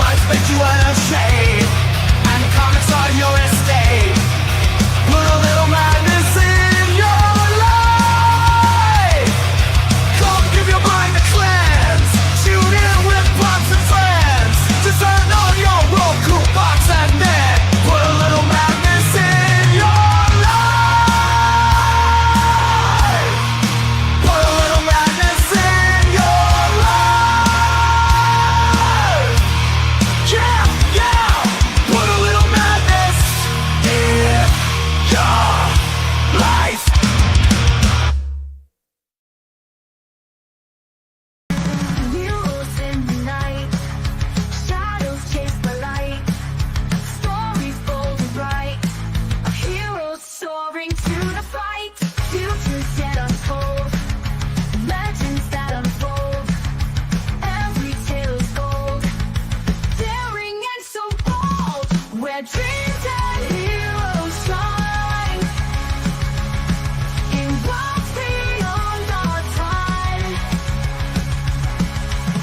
life makes you a shade, and the comics are your estate. Put a little madness in your life. Come give your mind a cleanse. Tune in with pops and friends. Just turn on your Roku box and then put a little madness in your life. Put a little madness in your life. Yeah, yeah. Put a little madness in your life. Heroes in the night, shadows chase the light, stories bold and bright, a hero soaring to the fight, futures yet untold, legends that unfold, every tale is gold, daring and so bold, where dreams and heroes shine, in worlds beyond our time.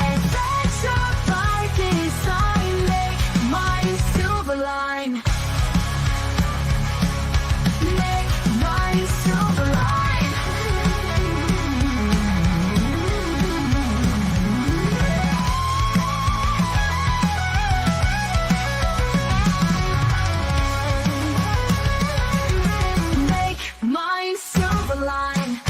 Adventure by design, make mine silver line. Make mine silver line. Make mine silver line.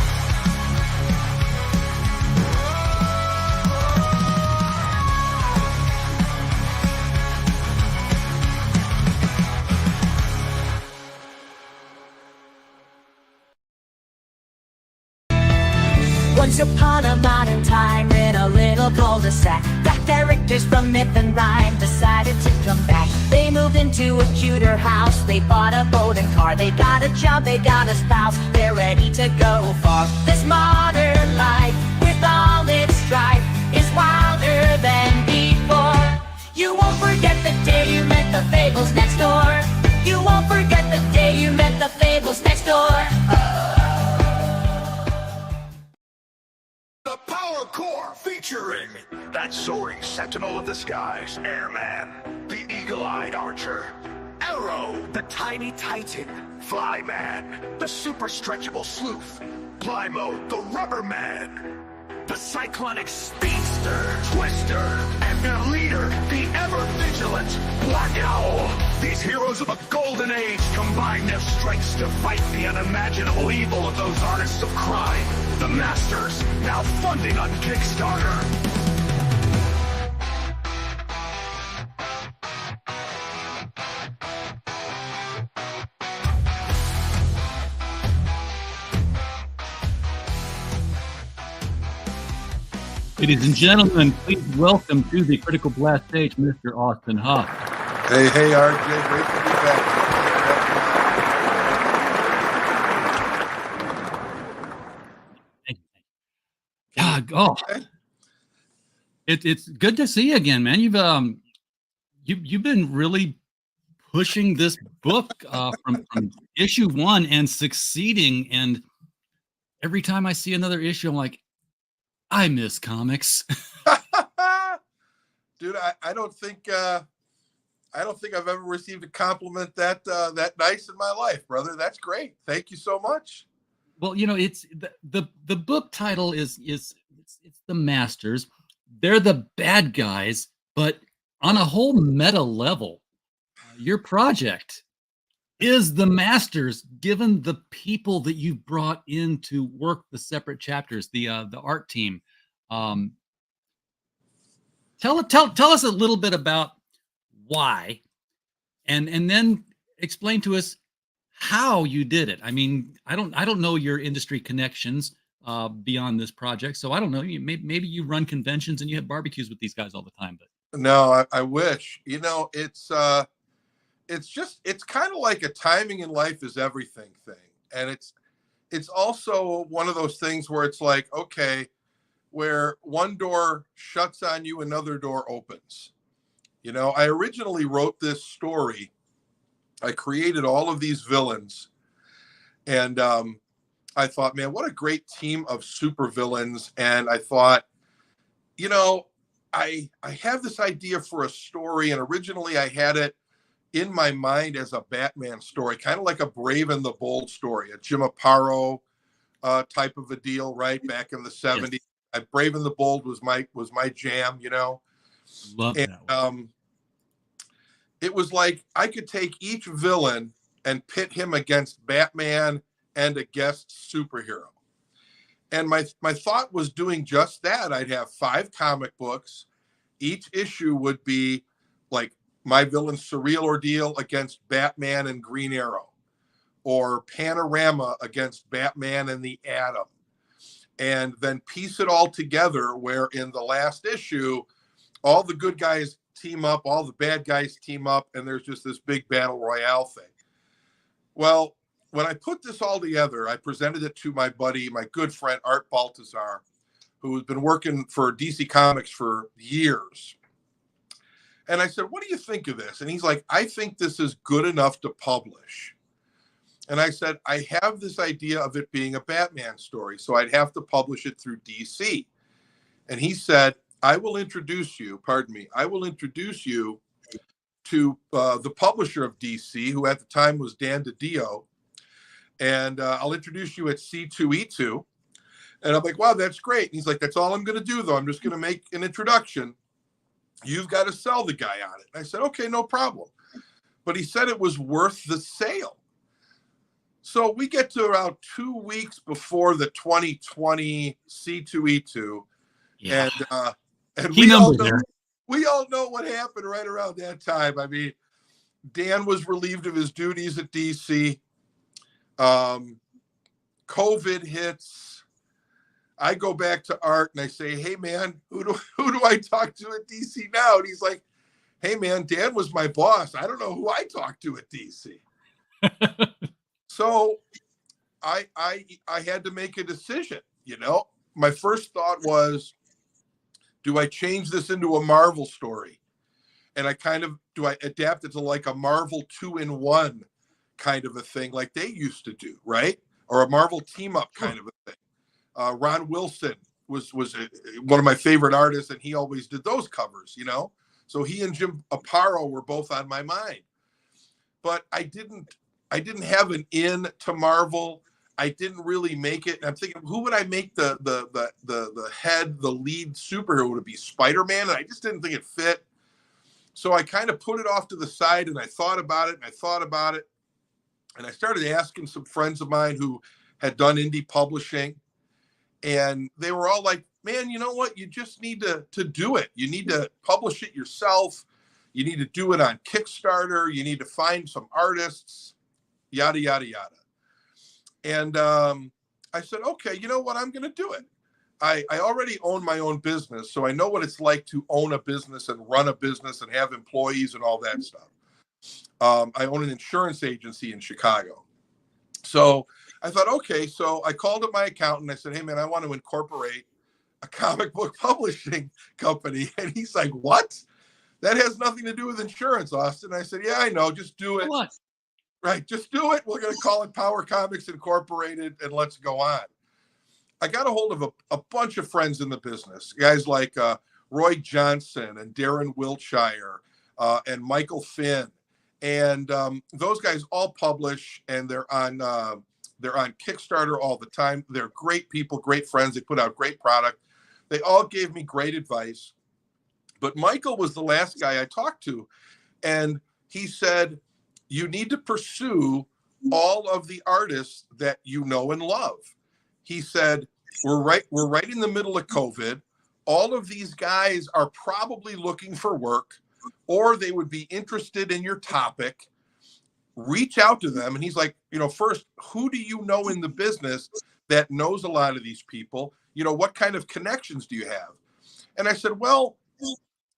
Once upon a modern time, in a little cul-de-sac, black characters from myth and rhyme decided to come back. They moved into a cuter house, they bought a boat and car, they got a job, they got a spouse, they're ready to go far. This modern life, with all its strife, is wilder than before. You won't forget the day you met the fables next door. You won't forget the day you met the fables next door. The Power Core featuring that soaring sentinel of the skies, Airman, the eagle-eyed archer, Arrow, the tiny titan, Flyman, the super stretchable sleuth, Plymo, the rubber man, the cyclonic speedster, Twister, and their leader, the ever-vigilant Black Owl. These heroes of a golden age combine their strengths to fight the unimaginable evil of those artists of crime. The Masters, now funding on Kickstarter. Ladies and gentlemen, please welcome to the Critical Blast stage, Mr. Austin Hough. Hey, RJ, great to be back. God, it's good to see you again, man. You've been really pushing this book from issue 1 and succeeding. And every time I see another issue, I'm like, I miss comics. Dude, I don't think I've ever received a compliment that nice in my life, brother. That's great. Thank you so much. Well, you know, it's the book title is it's the Masters. They're the bad guys, but on a whole meta level, your project is the Masters, given the people that you've brought in to work the separate chapters, the art team. Tell us a little bit about why, and then explain to us how you did it. I mean, I don't know your industry connections beyond this project, so I don't know. Maybe you run conventions and you have barbecues with these guys all the time, but no, I wish. You know, it's kind of like a timing in life is everything thing, and it's also one of those things where it's like, okay, where one door shuts on you, another door opens. You know, I originally wrote this story. I created all of these villains, and I thought, man, what a great team of super villains. And I thought, you know, I have this idea for a story, and originally I had it in my mind as a Batman story, kind of like a Brave and the Bold story, a Jim Aparo type of a deal, right? Back in the Yes. 70s. Brave and the Bold was my jam, you know. Love And that one. it was like I could take each villain and pit him against Batman and a guest superhero. And my thought was doing just that. I'd have 5 comic books. Each issue would be like my villain's surreal ordeal against Batman and Green Arrow, or Panorama against Batman and the Atom, and then piece it all together where in the last issue, all the good guys team up, all the bad guys team up, and there's just this big battle royale thing. Well, when I put this all together, I presented it to my buddy, my good friend, Art Baltazar, who has been working for DC Comics for years. And I said, what do you think of this? And he's like, I think this is good enough to publish. And I said, I have this idea of it being a Batman story, so I'd have to publish it through DC. And he said, I will introduce you to the publisher of DC, who at the time was Dan DiDio. And I'll introduce you at C2E2. And I'm like, wow, that's great. And he's like, that's all I'm going to do, though. I'm just going to make an introduction. You've got to sell the guy on it. And I said, okay, no problem. But he said it was worth the sale. So we get to around 2 weeks before the 2020 C2E2. Yeah. And Key number there. we all know what happened right around that time. I mean, Dan was relieved of his duties at DC. COVID hits. I go back to Art and I say, hey, man, who do I talk to at DC now? And he's like, hey, man, Dan was my boss. I don't know who I talk to at DC. So I had to make a decision, you know. My first thought was, do I change this into a Marvel story? And do I adapt it to like a Marvel 2-in-1 kind of a thing like they used to do, right? Or a Marvel team up kind of a thing. Ron Wilson was one of my favorite artists, and he always did those covers, you know? So he and Jim Aparo were both on my mind. But I didn't have an in to Marvel. I didn't really make it. And I'm thinking, who would I make the lead superhero? Would it be Spider-Man? And I just didn't think it fit. So I kind of put it off to the side, and I thought about it, and I started asking some friends of mine who had done indie publishing, and they were all like, man, you know what? You just need to do it. You need to publish it yourself. You need to do it on Kickstarter. You need to find some artists, yada, yada, yada. And I said, okay, you know what? I'm going to do it. I already own my own business, so I know what it's like to own a business and run a business and have employees and all that stuff. I own an insurance agency in Chicago. So I thought, okay, so I called up my accountant. I said, hey, man, I want to incorporate a comic book publishing company. And he's like, what? That has nothing to do with insurance, Austin. I said, yeah, I know. Just do it. What? Right. Just do it. We're going to call it Power Comics Incorporated, and let's go on. I got a hold of a bunch of friends in the business, guys like Roy Johnson and Darren Wiltshire and Michael Finn. And those guys all publish, and they're on Kickstarter all the time. They're great people, great friends. They put out great product. They all gave me great advice. But Michael was the last guy I talked to. And he said, you need to pursue all of the artists that you know and love. He said, we're right in the middle of COVID. All of these guys are probably looking for work, or they would be interested in your topic. Reach out to them. And he's like, you know, first, who do you know in the business that knows a lot of these people? You know, what kind of connections do you have? And I said, well,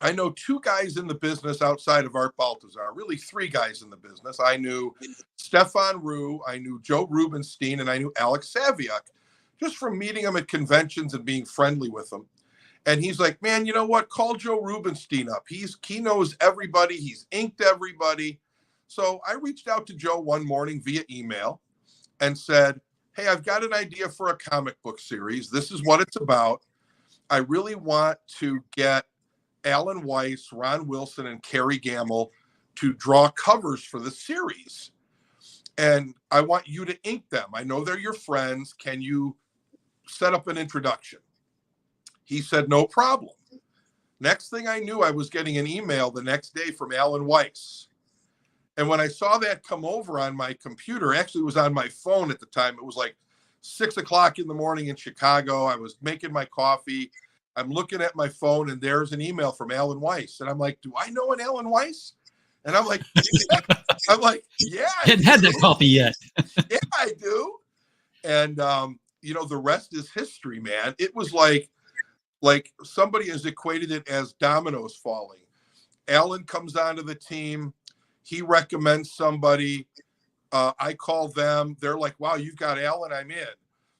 I know 2 guys in the business outside of Art Baltazar, really 3 guys in the business. I knew Stefan Rue, I knew Joe Rubenstein, and I knew Alex Saviuk, just from meeting them at conventions and being friendly with them. And he's like, man, you know what? Call Joe Rubenstein up. He knows everybody. He's inked everybody. So I reached out to Joe one morning via email and said, hey, I've got an idea for a comic book series. This is what it's about. I really want to get Alan Weiss, Ron Wilson, and Carrie Gamble to draw covers for the series. And I want you to ink them. I know they're your friends. Can you set up an introduction? He said, no problem. Next thing I knew, I was getting an email the next day from Alan Weiss. And when I saw that come over on my computer, actually it was on my phone at the time. It was like 6 o'clock in the morning in Chicago. I was making my coffee. I'm looking at my phone and there's an email from Alan Weiss. And I'm like, do I know an Alan Weiss? And I'm like, yeah. I hadn't had that coffee yet. Yeah, I do. And, the rest is history, man. It was like somebody has equated it as dominoes falling. Alan comes onto the team. He recommends somebody. I call them. They're like, wow, you've got Alan, I'm in.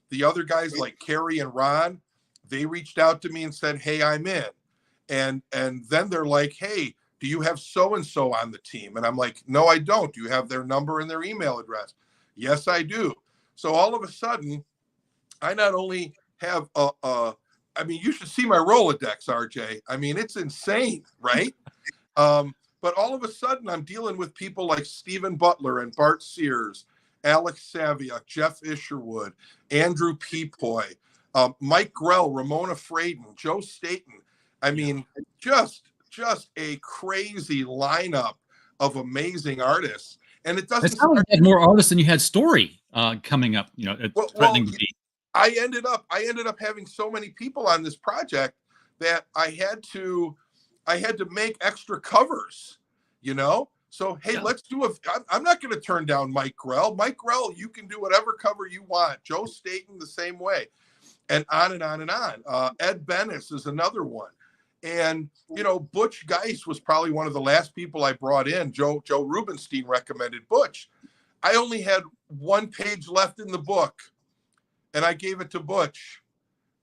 The other guys like Carrie and Ron, they reached out to me and said, hey, I'm in. And then they're like, hey, do you have so-and-so on the team? And I'm like, no, I don't. Do you have their number and their email address? Yes, I do. So all of a sudden, I not only have you should see my Rolodex, RJ. I mean, it's insane, right? But all of a sudden, I'm dealing with people like Stephen Butler and Bart Sears, Alex Saviuk, Jeff Isherwood, Andrew Peepoy, Mike Grell, Ramona Fraden, Joe Staten. I mean, just a crazy lineup of amazing artists. And it doesn't. It's how you had more artists than you had story coming up. Threatening to be. I ended up having so many people on this project that I had to make extra covers, So, hey, let's do I'm not going to turn down Mike Grell. Mike Grell, you can do whatever cover you want. Joe Staten, the same way. And on and on and on. Ed Bennis is another one. And, Butch Geis was probably one of the last people I brought in. Joe Rubenstein recommended Butch. I only had one page left in the book, and I gave it to Butch.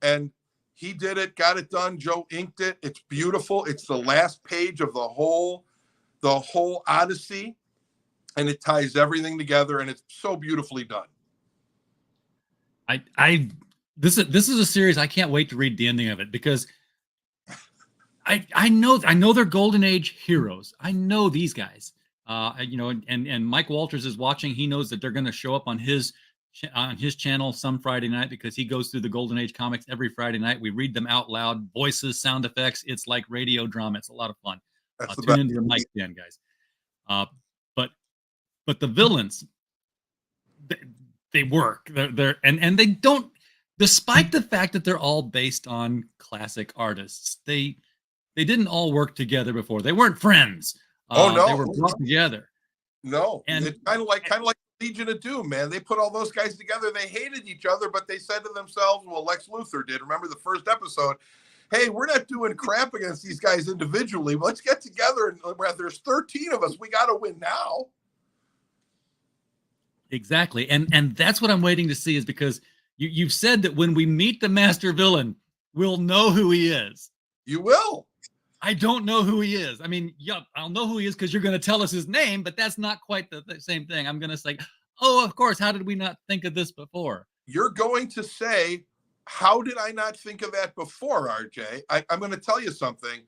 And he did it, got it done. Joe inked it. It's beautiful. It's the last page of the whole Odyssey, and it ties everything together, and it's so beautifully done. This is a series I can't wait to read the ending of it, because I know they're Golden Age heroes. I know these guys. And Mike Walters is watching. He knows that they're going to show up on his channel some Friday night, because he goes through the Golden Age comics every Friday night. We read them out loud, voices, sound effects. It's like radio drama. It's a lot of fun. Tune into the mic then, guys. But the villains, they work. They're and they don't, despite the fact that they're all based on classic artists. They didn't all work together before. They weren't friends. No, they were brought together. No, and it's kind of like Legion of Doom, man. They put all those guys together. They hated each other, but they said to themselves, well, Lex Luthor did. Remember the first episode? Hey, we're not doing crap against these guys individually. Let's get together. And there's 13 of us. We got to win now. Exactly. And that's what I'm waiting to see, is because you've said that when we meet the master villain, we'll know who he is. You will. I don't know who he is. I mean, yeah, I'll know who he is because you're going to tell us his name, but that's not quite the same thing. I'm going to say, oh, of course. How did we not think of this before? You're going to say, how did I not think of that before, RJ? I'm going to tell you something.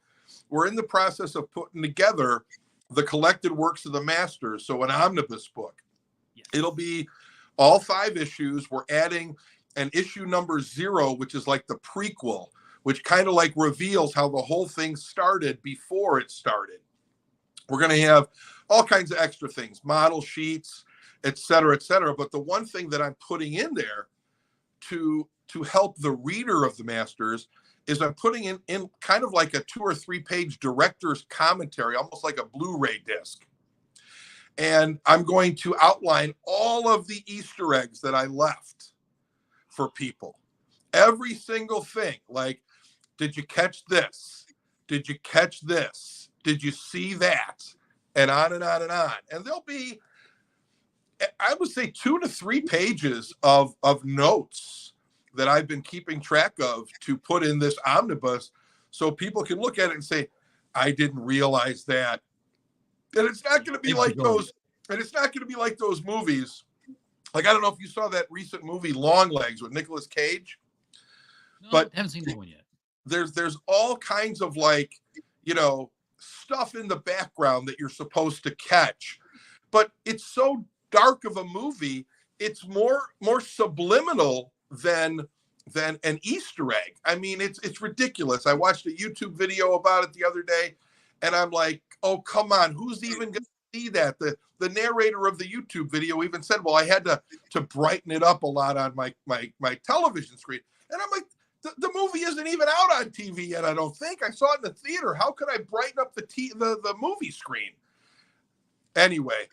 We're in the process of putting together the collected works of the masters. So an omnibus book. Yes. It'll be all 5 issues. We're adding an issue number 0, which is like the prequel, which kind of like reveals how the whole thing started before it started. We're going to have all kinds of extra things, model sheets, et cetera, et cetera. But the one thing that I'm putting in there to help the reader of the Masters is I'm putting in kind of like a 2 or 3 page director's commentary, almost like a Blu-ray disc. And I'm going to outline all of the Easter eggs that I left for people. Every single thing, like, did you catch this? Did you catch this? Did you see that? And on and on and on. And there'll be, I would say, 2 to 3 pages of notes that I've been keeping track of to put in this omnibus so people can look at it and say, I didn't realize that. And it's not going to be like those, and it's not going to be like those movies. Like, I don't know if you saw that recent movie Long Legs with Nicolas Cage. No, but I haven't seen that one yet. There's all kinds of, like, stuff in the background that you're supposed to catch. But it's so dark of a movie, it's more subliminal than an Easter egg. I mean, it's ridiculous. I watched a YouTube video about it the other day, and I'm like, oh, come on, who's even going to see that? The narrator of the YouTube video even said, well, I had to brighten it up a lot on my television screen. And I'm like, the movie isn't even out on TV yet, I don't think. I saw it in the theater. How could I brighten up the movie screen? Anyway,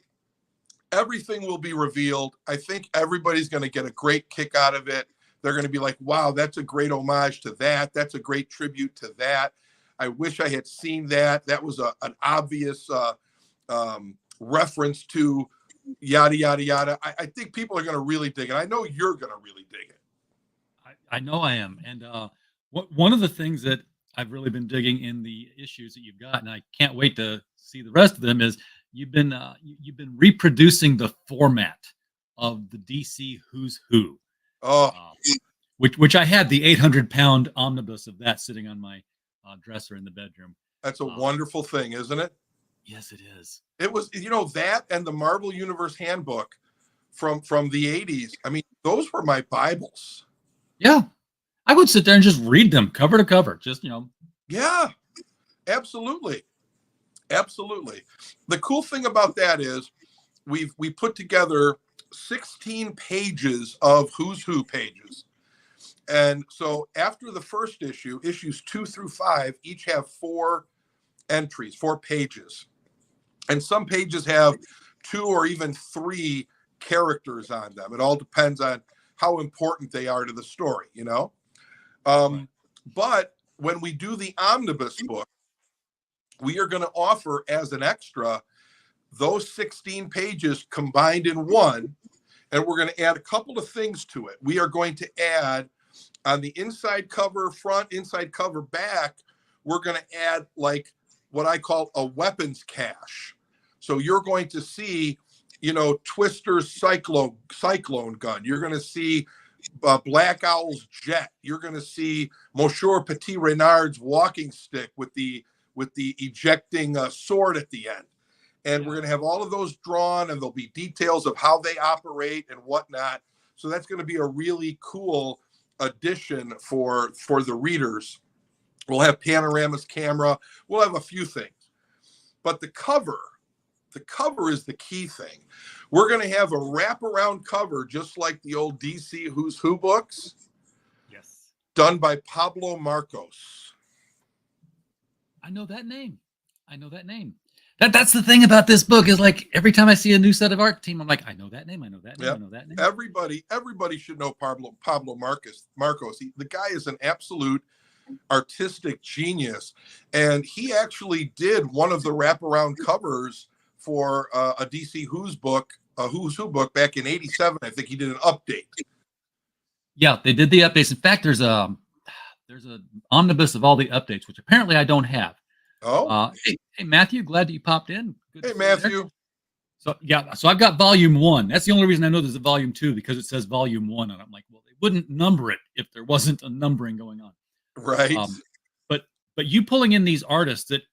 everything will be revealed. I think everybody's going to get a great kick out of it. They're going to be like, wow, that's a great homage to that. That's a great tribute to that. I wish I had seen that. That was an obvious reference to yada, yada, yada. I think people are going to really dig it. I know you're going to really dig it. I know I am. And one of the things that I've really been digging in the issues that you've got, and I can't wait to see the rest of them, is you've been reproducing the format of the DC Who's Who. Oh, which I had the 800-pound omnibus of that sitting on my dresser in the bedroom. that's a wonderful thing, isn't it? Yes, it is. It was, that and the Marvel Universe Handbook from the 80s. I mean, those were my Bibles. Yeah. I would sit there and just read them cover to cover. Just, Yeah, absolutely. Absolutely. The cool thing about that is we put together 16 pages of Who's Who pages. And so after the first issue, issues 2 through 5, each have 4 entries, 4 pages. And some pages have 2 or even 3 characters on them. It all depends on how important they are to the story, But when we do the omnibus book, we are going to offer as an extra those 16 pages combined in one, and we're going to add a couple of things to it. We are going to add on the inside cover front, inside cover back, we're going to add like what I call a weapons cache. So you're going to see, Twister's cyclone gun. You're going to see Black Owl's jet. You're going to see Monsieur Petit Renard's walking stick with the ejecting sword at the end. And we're going to have all of those drawn, and there'll be details of how they operate and whatnot. So that's going to be a really cool addition for the readers. We'll have Panorama's camera. We'll have a few things. But the cover is the key thing. We're going to have a wraparound cover, just like the old DC Who's Who books. Yes. Done by Pablo Marcos. I know that name. That's the thing about this book is like every time I see a new set of art team, I'm like, I know that name. I know that name. Yep. I know that name. Everybody should know Pablo Marcos. The guy is an absolute artistic genius, and he actually did one of the wraparound covers for a DC Who's Who book back in '87. I think he did an update. Yeah, they did the updates. In fact, there's a omnibus of all the updates, which apparently I don't have. Oh, hey Matthew, glad that you popped in. Good hey Matthew. So I've got volume 1. That's the only reason I know there's a volume 2, because it says volume 1, and I'm like, well, they wouldn't number it if there wasn't a numbering going on. Right. But you pulling in these artists that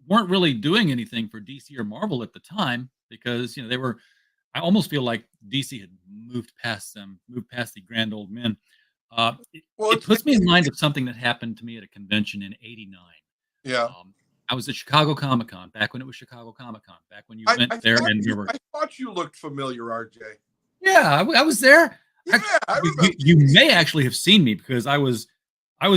weren't really doing anything for DC or Marvel at the time, because they were. I almost feel like DC had moved past the grand old men. It puts me in mind of something that happened to me at a convention in '89. Yeah. I was at Chicago Comic-Con, back when it was Chicago Comic-Con, back when you went there. I thought you looked familiar, RJ. Yeah, I was there. Yeah, I remember. You may actually have seen me, because I was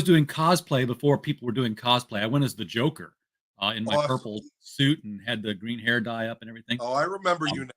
doing cosplay before people were doing cosplay. I went as the Joker in my purple suit and had the green hair dye up and everything. Oh, I remember you now.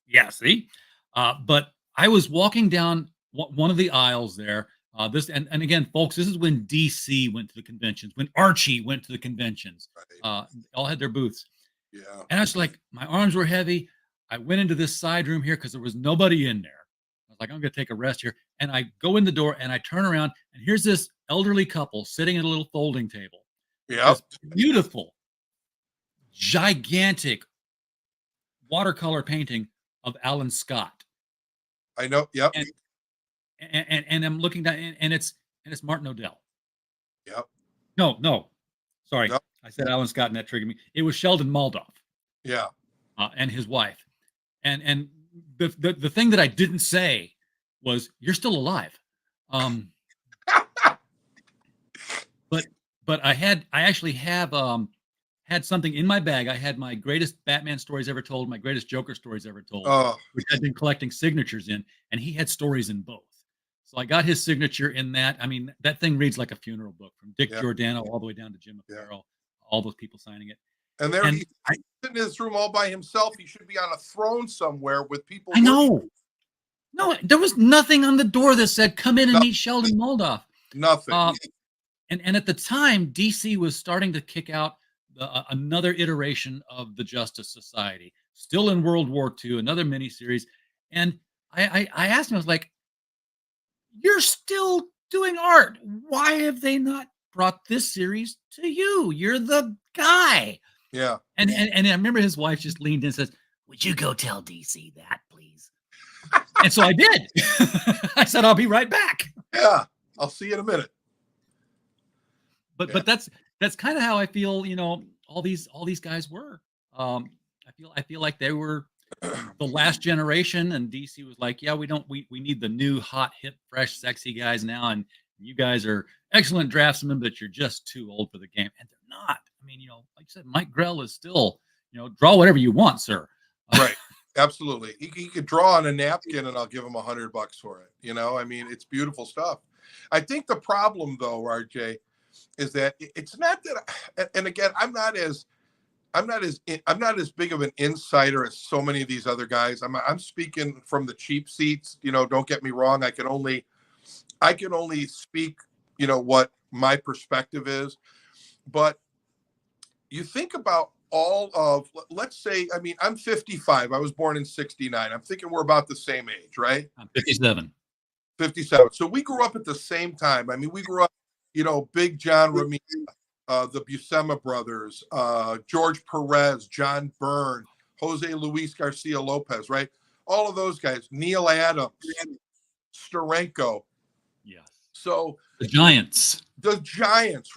Yeah, see? But I was walking down one of the aisles there. And again, folks, this is when DC went to the conventions, when Archie went to the conventions. Right. All had their booths. Yeah. And I was like, my arms were heavy. I went into this side room here because there was nobody in there. I was like, I'm going to take a rest here. And I go in the door and I turn around, and here's this elderly couple sitting at a little folding table. Yeah. Beautiful, gigantic watercolor painting of Alan Scott. I know. Yep. And I'm looking down, and it's Martin O'Dell. Yep. No. Sorry, No. I said Alan Scott, and that triggered me. It was Sheldon Moldoff Yeah. and his wife. And the thing that I didn't say was, "You're still alive." Um, but I actually have had something in my bag. I had my greatest Batman stories ever told, my greatest Joker stories ever told, Oh, which I'd been collecting signatures in, and he had stories in both. So I got his signature in that. I mean, that thing reads like a funeral book, from Dick yeah. Giordano all the way down to Jim Yeah. Aparo, all those people signing it. And there And he's sitting in his room all by himself. He should be on a throne somewhere with people. I know. No, there was nothing on the door that said, "Come in and meet Sheldon Moldoff." Nothing. And at the time, DC was starting to kick out another iteration of the Justice Society, still in World War II, another miniseries. And I asked him, I was like, "You're still doing art. Why have they not brought this series to you? You're the guy." Yeah. And I remember his wife just leaned in and says, "Would you go tell DC that, please?" And so I did. I said, "I'll be right back." Yeah. I'll see you in a minute. But that's kind of how I feel. All these guys were. I feel like they were the last generation, and DC was like, "Yeah, we need the new, hot, hip, fresh, sexy guys now, and you guys are excellent draftsmen, but you're just too old for the game." And they're not. I mean, like you said, Mike Grell is still, draw whatever you want, sir. Right. Absolutely. He could draw on a napkin and I'll give him $100 for it. I mean, it's beautiful stuff. I think the problem though, RJ, is that it's not that, and again, I'm not as big of an insider as so many of these other guys. I'm speaking from the cheap seats. Don't get me wrong. I can only speak, what my perspective is. But you think about all of, let's say, I mean, I'm 55. I was born in 69. I'm thinking we're about the same age, right? I'm 57. 57. So we grew up at the same time. I mean, we grew up, Big John Romita, the Buscema brothers, George Perez, John Byrne, Jose Luis Garcia Lopez, right? All of those guys, Neil Adams, Steranko. Yes. So the Giants,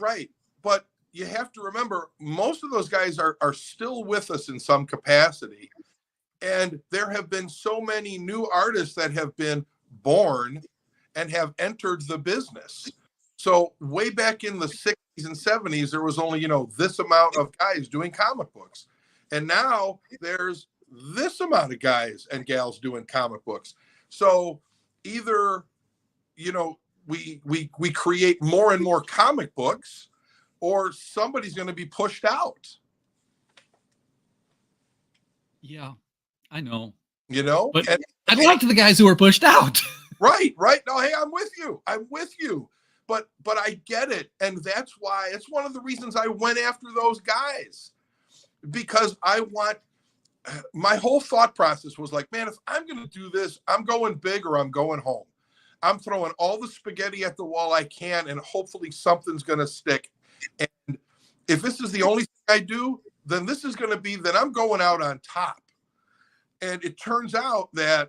right? But you have to remember, most of those guys are still with us in some capacity, and there have been so many new artists that have been born and have entered the business. So way back in the 60s and 70s, there was only, this amount of guys doing comic books. And now there's this amount of guys and gals doing comic books. So either, we create more and more comic books, or somebody's going to be pushed out. Yeah, I know. But I'd like the guys who were pushed out. Right. No, hey, I'm with you. But I get it. And that's why, it's one of the reasons I went after those guys, because my whole thought process was like, man, if I'm going to do this, I'm going big or I'm going home. I'm throwing all the spaghetti at the wall I can, and hopefully something's going to stick. And if this is the only thing I do, then this is going to be that I'm going out on top. And it turns out that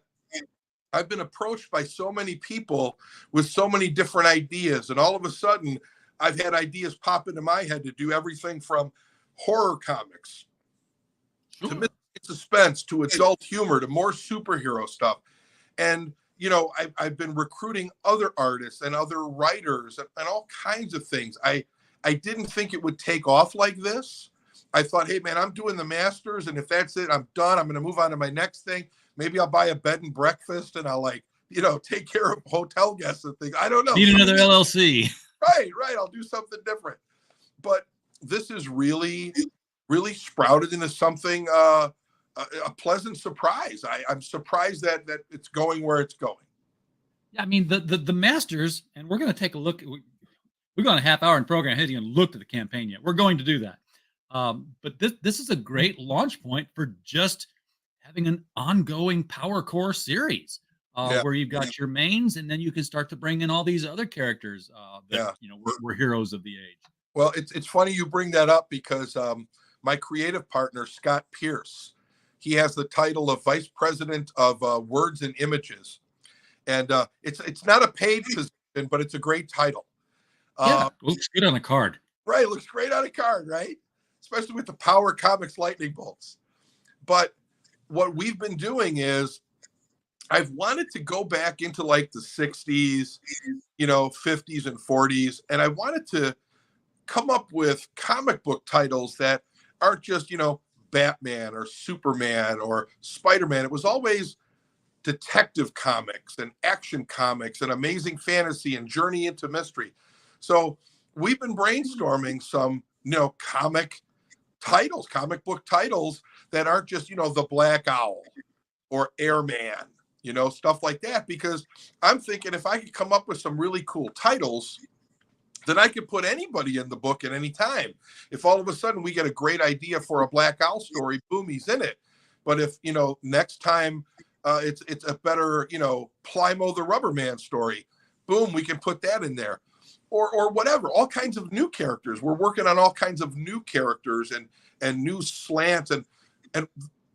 I've been approached by so many people with so many different ideas. And all of a sudden, I've had ideas pop into my head to do everything from horror comics to mystery suspense to adult humor to more superhero stuff. And, I've been recruiting other artists and other writers and all kinds of things. I didn't think it would take off like this. I thought, hey, man, I'm doing the Masters, and if that's it, I'm done. I'm going to move on to my next thing. Maybe I'll buy a bed and breakfast, and I'll take care of hotel guests and things. I don't know. Need another LLC. Right. I'll do something different. But this is really, really sprouted into something, a pleasant surprise. I'm surprised that it's going where it's going. Yeah, I mean, the Masters, and we're going to take a look. We've gone a half hour in program. I haven't even looked at the campaign yet. We're going to do that. But this is a great launch point for just having an ongoing Power Core series where you've got your mains, and then you can start to bring in all these other characters that were heroes of the age. Well, it's funny you bring that up, because my creative partner, Scott Pierce, he has the title of Vice President of Words and Images. And it's not a paid position, but it's a great title. Looks good on a card. Right, it looks great on a card, right? Especially with the Power Comics lightning bolts. But what we've been doing is I've wanted to go back into like the 60s, 50s and 40s, and I wanted to come up with comic book titles that aren't just, Batman or Superman or Spider-Man. It was always detective comics and action comics and amazing fantasy and journey into mystery. So we've been brainstorming some, comic book titles that aren't just, the Black Owl or Airman, stuff like that. Because I'm thinking if I could come up with some really cool titles, then I could put anybody in the book at any time. If all of a sudden we get a great idea for a Black Owl story, boom, he's in it. But if, next time it's a better, Plymo the Rubber Man story, boom, we can put that in there. Or whatever, all kinds of new characters. We're working on all kinds of new characters and new slants. And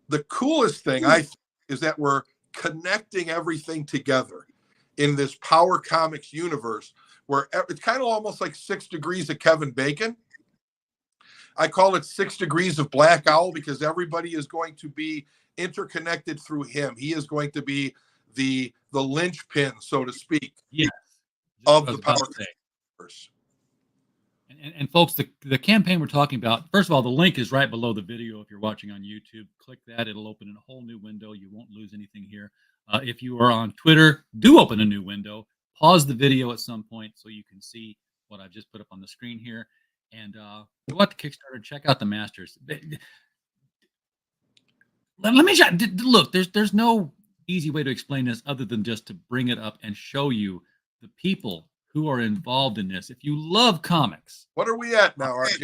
the coolest thing I think is that we're connecting everything together in this Power Comics universe where it's kind of almost like 6 degrees of Kevin Bacon. I call it 6 degrees of Black Owl because everybody is going to be interconnected through him. He is going to be the linchpin, so to speak, of the Power universe. And folks, the campaign we're talking about, first of all, the link is right below the video. If you're watching on YouTube, click that. It'll open in a whole new window. You won't lose anything here. If you are on Twitter, do open a new window. Pause the video at some point so you can see what I've just put up on the screen here. And go out to Kickstarter, check out the Masters. Let me look, there's no easy way to explain this other than just to bring it up and show you the people who are involved in this. If you love comics. What are we at now, RJ?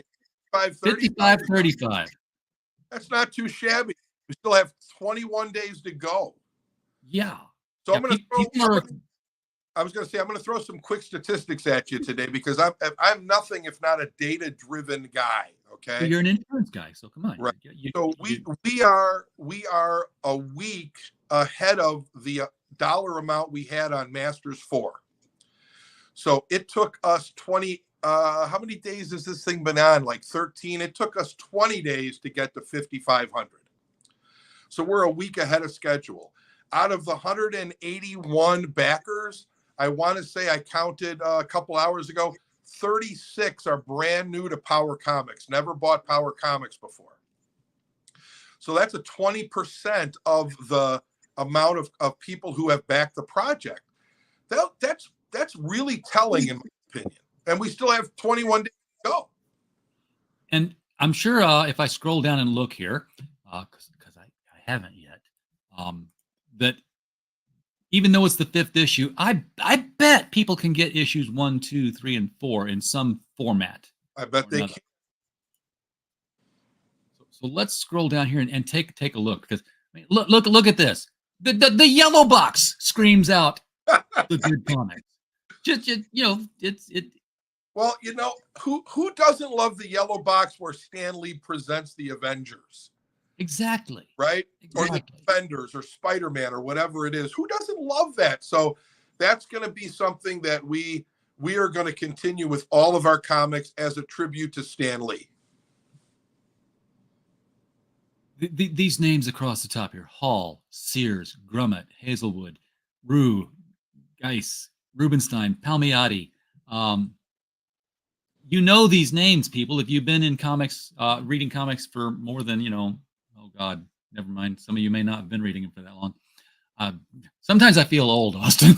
55:35. That's not too shabby. We still have 21 days to go. Yeah. So I'm going to throw some quick statistics at you today because I'm nothing if not a data-driven guy. Okay. But you're an insurance guy, so come on. Right. So we are a week ahead of the dollar amount we had on Masters 4. So it took us 20. How many days has this thing been on? Like 13. It took us 20 days to get to 5,500. So we're a week ahead of schedule. Out of the 181 backers, I want to say I counted a couple hours ago, 36 are brand new to Power Comics, never bought Power Comics before. So that's a 20% of the amount of people who have backed the project. That's really telling in my opinion. And we still have 21 days to go. And I'm sure if I scroll down and look here, because I haven't yet, that even though it's the 5th issue, I bet people can get issues 1, 2, 3, and 4 in some format. I bet they can. So let's scroll down here and take a look because look at this. The yellow box screams out the good comics. Just it. Well, who doesn't love the yellow box where Stan Lee presents the Avengers? Exactly. Right? Exactly. Or the Defenders or Spider-Man or whatever it is. Who doesn't love that? So that's going to be something that we are going to continue with all of our comics as a tribute to Stan Lee. These names across the top here: Hall, Sears, Grummett, Hazelwood, Rue, Geis, Rubenstein, Palmiotti. These names, people. If you've been in comics, reading comics for more than, oh God, never mind. Some of you may not have been reading them for that long. Sometimes I feel old, Austin.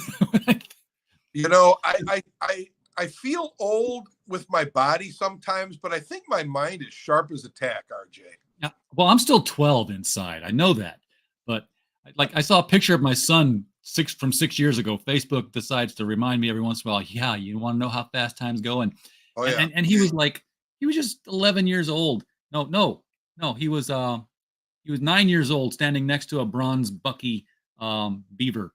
I feel old with my body sometimes, but I think my mind is sharp as a tack, RJ. Yeah. Well, I'm still 12 inside. I know that. But I saw a picture of my son from 6 years ago. Facebook decides to remind me every once in a while, yeah, you want to know how fast time's going? Oh, yeah. And he was just 11 years old. No. He was 9 years old standing next to a bronze Bucky beaver.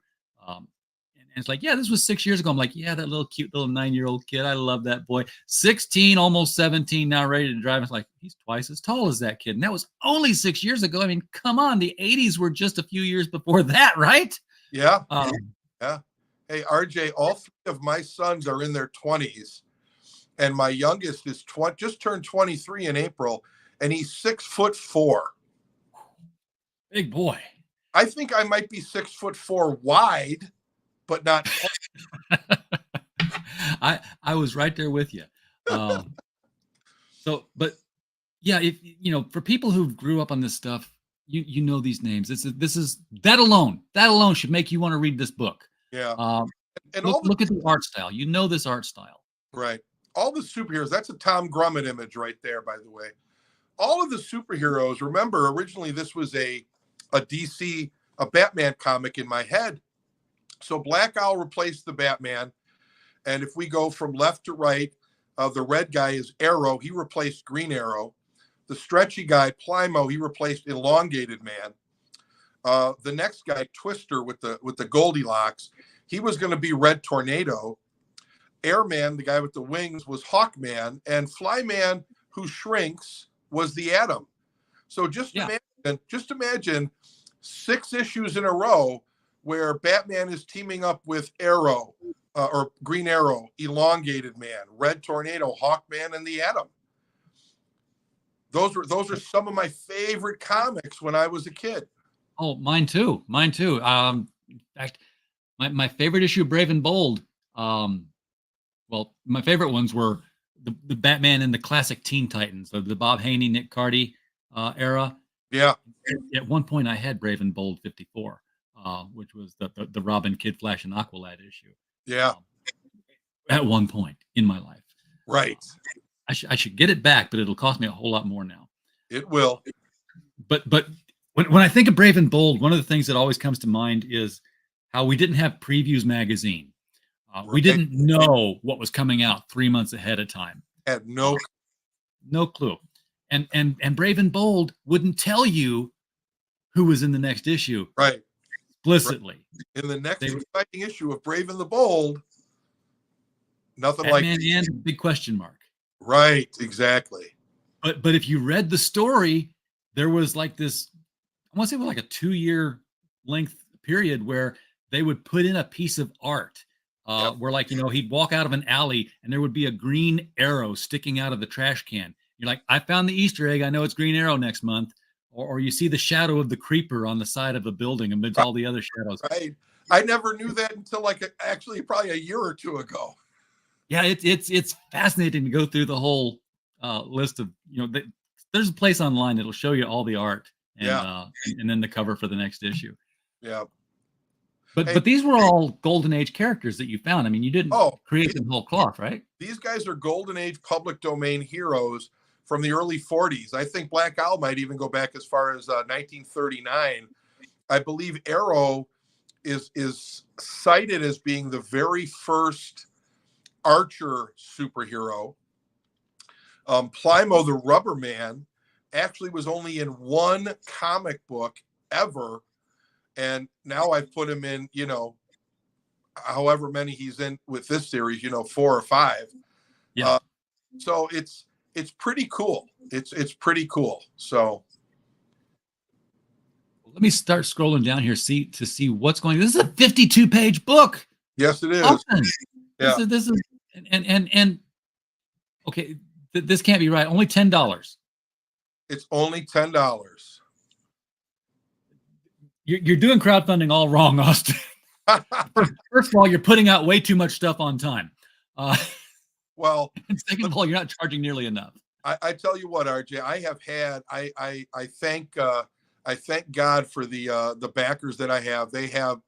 And it's like, yeah, this was 6 years ago. I'm like, yeah, that little cute little 9-year-old kid. I love that boy. 16, almost 17, now ready to drive. It's like, he's twice as tall as that kid. And that was only 6 years ago. I mean, come on. The 80s were just a few years before that, right? Yeah. Yeah. Hey, RJ, all 3 of my sons are in their 20s. and my youngest is just turned 23 in April, and he's 6'4". Big boy. I think I might be 6'4" wide, but not. I was right there with you. But yeah, if for people who grew up on this stuff, you know these names. This is that alone should make you want to read this book. Yeah. And Look at the art style. You know this art style. Right. All the superheroes. That's a Tom Grummett image right there, by the way. All of the superheroes. Remember, originally this was a Batman comic in my head. So Black Owl replaced the Batman. And if we go from left to right, the red guy is Arrow. He replaced Green Arrow. The stretchy guy, Plymo, he replaced Elongated Man. The next guy, Twister, with the Goldilocks, he was going to be Red Tornado. Airman, the guy with the wings, was Hawkman, and Flyman, who shrinks, was the Atom. So just imagine 6 issues in a row where Batman is teaming up with Arrow, or Green Arrow, Elongated Man, Red Tornado, Hawkman, and the Atom. Those are some of my favorite comics when I was a kid. Oh, mine too. In fact, my favorite issue of Brave and Bold. Well, my favorite ones were the Batman and the classic Teen Titans, the Bob Haney, Nick Cardy era. Yeah. At one point, I had Brave and Bold 54, which was the Robin, Kid Flash, and Aqualad issue. Yeah. At one point in my life. Right. I should get it back, but it'll cost me a whole lot more now. It will. But when I think of Brave and Bold, one of the things that always comes to mind is how we didn't have Previews magazine. We didn't know what was coming out 3 months ahead of time. Had no clue. And Brave and Bold wouldn't tell you who was in the next issue. Right. Explicitly. In the next exciting issue of Brave and the Bold, nothing Batman like and big question mark. Right, exactly. But if you read the story, there was like this, I want to say it was like a 2-year length period where they would put in a piece of art where, like, he'd walk out of an alley and there would be a green arrow sticking out of the trash can. You're like, I found the Easter egg. I know it's Green Arrow next month. Or you see the shadow of the creeper on the side of a building amidst all the other shadows. Right. I never knew that until actually probably a year or two ago. Yeah, it's fascinating to go through the whole list of, there's a place online that'll show you all the art and then the cover for the next issue. Yeah. But these were all Golden Age characters that you found. I mean, you didn't create them whole cloth, right? These guys are Golden Age public domain heroes from the early 40s. I think Black Owl might even go back as far as 1939. I believe Arrow is cited as being the very first Archer superhero. Plymo the Rubber Man actually was only in one comic book ever, and now I've put him in, however many he's in with this series, 4 or 5. Yeah. So it's pretty cool. It's pretty cool. So let me start scrolling down here to see what's going on. This is a 52-page book. Yes, it is. Awesome. Yeah. This is and okay, this can't be right. Only $10. It's only $10. You're doing crowdfunding all wrong, Austin. First of all, you're putting out way too much stuff on time. Well, and second of all, you're not charging nearly enough. I tell you what, RJ, I thank God for the backers that I have. They have,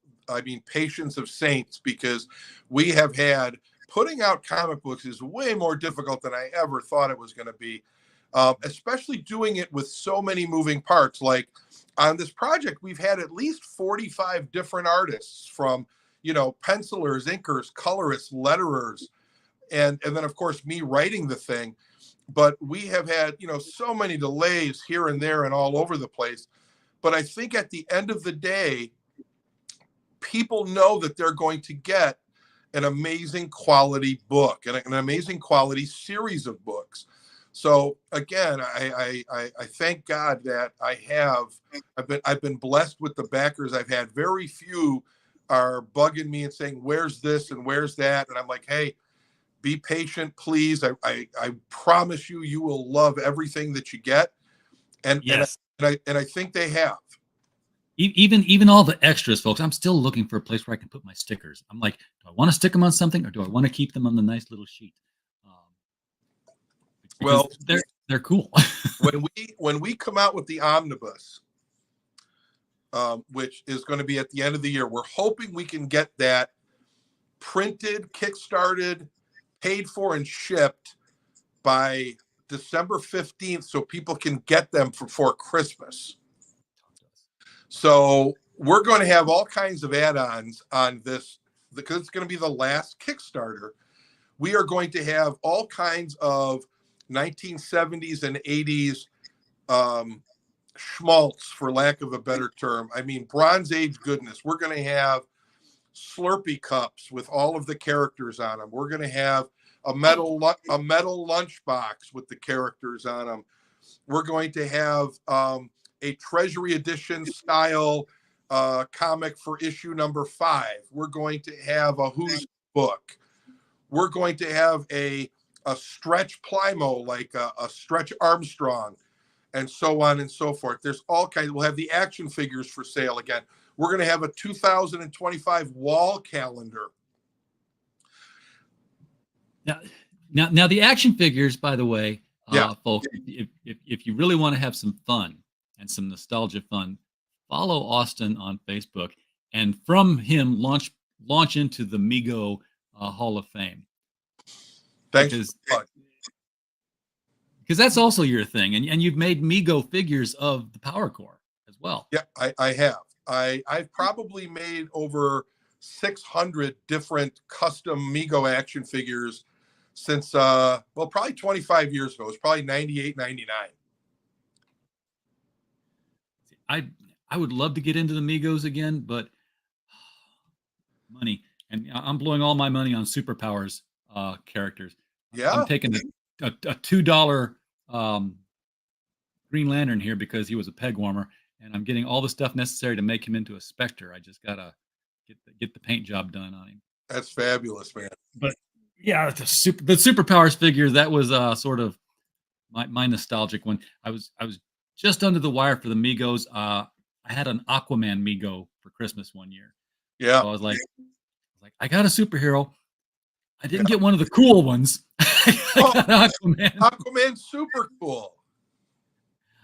patience of saints, because we have had putting out comic books is way more difficult than I ever thought it was going to be, especially doing it with so many moving parts. Like on this project, we've had at least 45 different artists, from, pencilers, inkers, colorists, letterers, and then of course me writing the thing. But we have had, so many delays here and there and all over the place. But I think at the end of the day, people know that they're going to get an amazing quality book and an amazing quality series of books. So again, I thank God that I've been blessed with the backers I've had. Very few are bugging me and saying, where's this and where's that? And I'm like, hey, Be patient, please. I promise you, you will love everything that you get. Yes. And I think they have. Even all the extras, folks. I'm still looking for a place where I can put my stickers. I'm like, do I want to stick them on something, or do I want to keep them on the nice little sheet? Because Well, they're cool. when we come out with the omnibus, which is going to be at the end of the year, we're hoping we can get that printed, kickstarted, paid for, and shipped by December 15th, so people can get them before Christmas. So we're going to have all kinds of add-ons on this because it's going to be the last Kickstarter. We are going to have all kinds of 1970s and 80s schmaltz, for lack of a better term. I mean, Bronze Age goodness. We're going to have Slurpee cups with all of the characters on them. We're going to have a metal lunchbox with the characters on them. We're going to have a Treasury Edition style comic for issue number 5. We're going to have a Who's book. We're going to have a Stretch Plymo, like a Stretch Armstrong, and so on and so forth. There's all kinds. We'll have the action figures for sale again. We're going to have a 2025 wall calendar. Now the action figures, by the way, Yeah. folks, if you really want to have some fun and some nostalgia fun, follow Austin on Facebook, and from him launch into the Mego Hall of Fame. Thanks. Because that's also your thing, and you've made Mego figures of the Power Core as well. Yeah, I have. I've probably made over 600 different custom Mego action figures since probably 25 years ago. It's probably 98, 99. I would love to get into the Migos again, but money, and I'm blowing all my money on Superpowers characters. Yeah. I'm taking a $2 Green Lantern here because he was a peg warmer, and I'm getting all the stuff necessary to make him into a Spectre. I just gotta get the paint job done on him. That's fabulous, man. But yeah, the Superpowers figure, that was sort of my nostalgic one. I was just under the wire for the Migos. I had an Aquaman Mego for Christmas one year. Yeah. So I was like, I got a superhero. I didn't get one of the cool ones. I got Aquaman. Aquaman's super cool.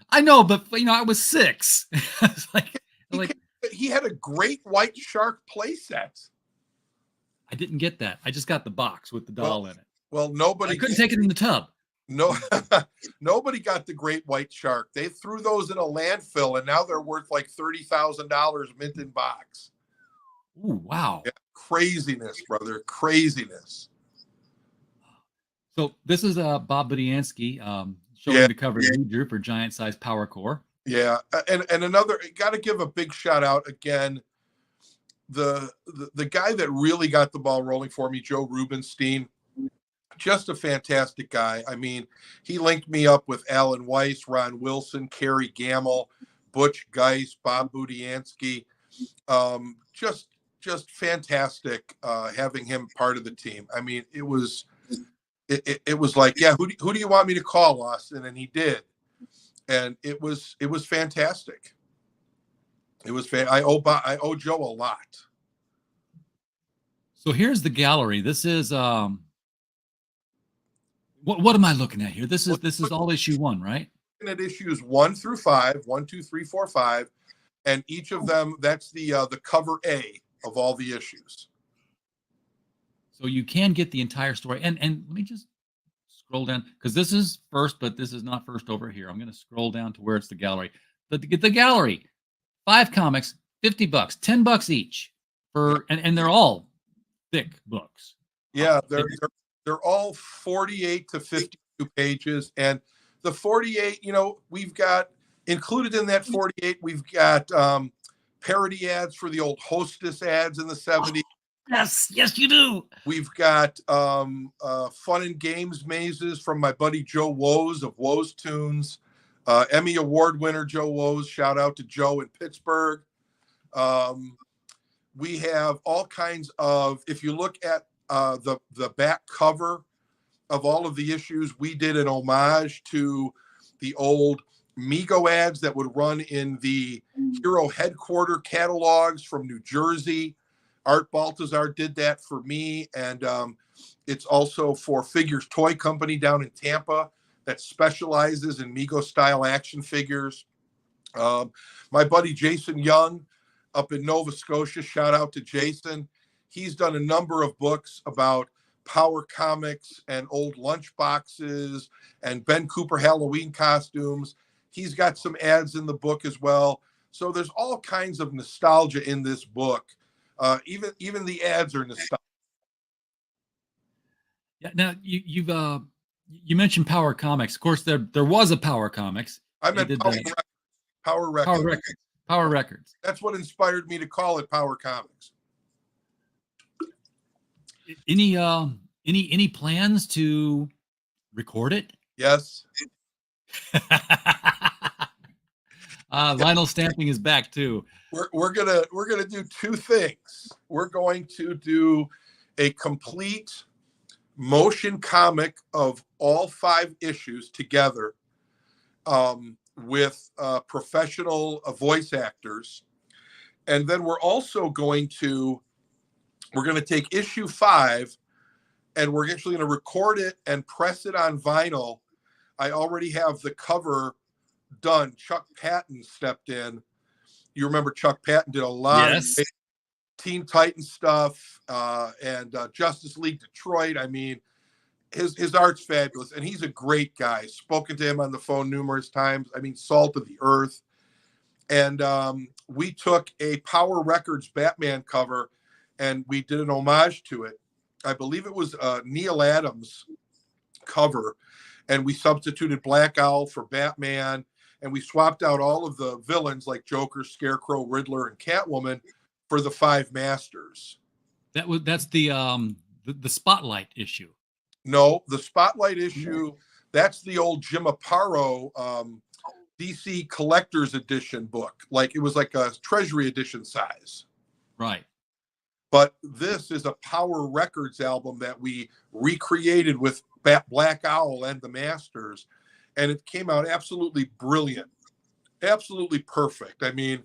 I know, but I was 6. It's he had a great white shark playset. I didn't get that. I just got the box with the doll in it. Well, I couldn't take it in the tub. No, nobody got the great white shark. They threw those in a landfill, and now they're worth like $30,000 mint in box. Ooh, wow. Yeah, craziness, brother. Craziness. So this is Bob Budiansky showing the cover he drew for Giant Size Power Core. Yeah, and another, got to give a big shout out again. The guy that really got the ball rolling for me, Joe Rubenstein, just a fantastic guy. I mean, he linked me up with Alan Weiss, Ron Wilson, Kerry Gamble, Butch Geist, Bob Budiansky. Just fantastic having him part of the team. I mean, it was like, yeah, who do you want me to call, Austin? And he did, and it was fantastic. It was I owe Joe a lot. So here's the gallery. This is what am I looking at here? This is all issue 1, right? At issues 1 through 5, 1, 2, 3, 4, 5, and each of them, that's the cover A of all the issues. So you can get the entire story. And let me just scroll down, because this is first, but this is not first over here. I'm going to scroll down to where it's the gallery. The gallery, 5 comics, $50, $10 each and they're all thick books. Yeah, they're all 48 to 52 pages, and the 48, we've got included in that 48, we've got parody ads for the old Hostess ads in the 70s. Yes, you do. We've got fun and games mazes from my buddy Joe Woes of Woes Tunes, Emmy Award winner Joe Woes. Shout out to Joe in Pittsburgh. We have all kinds of, if you look at the back cover of all of the issues, we did an homage to the old Mego ads that would run in the Hero headquarter catalogs from New Jersey. Art Baltazar did that for me, and it's also for Figures Toy Company down in Tampa that specializes in Mego style action figures. My buddy Jason Young up in Nova Scotia, shout out to Jason. He's done a number of books about Power Comics and old lunch boxes and Ben Cooper Halloween costumes. He's got some ads in the book as well. So there's all kinds of nostalgia in this book. Even the ads are nostalgic. Yeah. Now you mentioned Power Comics. Of course, there was a Power Comics. I meant Power Records. Power Records. That's what inspired me to call it Power Comics. Any plans to record it? Yes. Vinyl stamping is back too. We're gonna do two things. We're going to do a complete motion comic of all 5 issues together, with professional voice actors, and then we're going to take issue 5, and we're actually going to record it and press it on vinyl. I already have the cover done. Chuck Patton stepped in. You remember Chuck Patton did a lot of Teen Titans stuff, and Justice League Detroit. I mean, his art's fabulous, and he's a great guy. Spoken to him on the phone numerous times. I mean, salt of the earth. And we took a Power Records Batman cover, and we did an homage to it. I believe it was Neil Adams' cover, and we substituted Black Owl for Batman, and we swapped out all of the villains like Joker, Scarecrow, Riddler, and Catwoman for the 5 Masters. That's the Spotlight issue. No, the Spotlight issue, that's the old Jim Aparo DC Collector's Edition book. Like, it was like a Treasury Edition size. Right. But this is a Power Records album that we recreated with Black Owl and the Masters. And it came out absolutely brilliant. Absolutely perfect. I mean,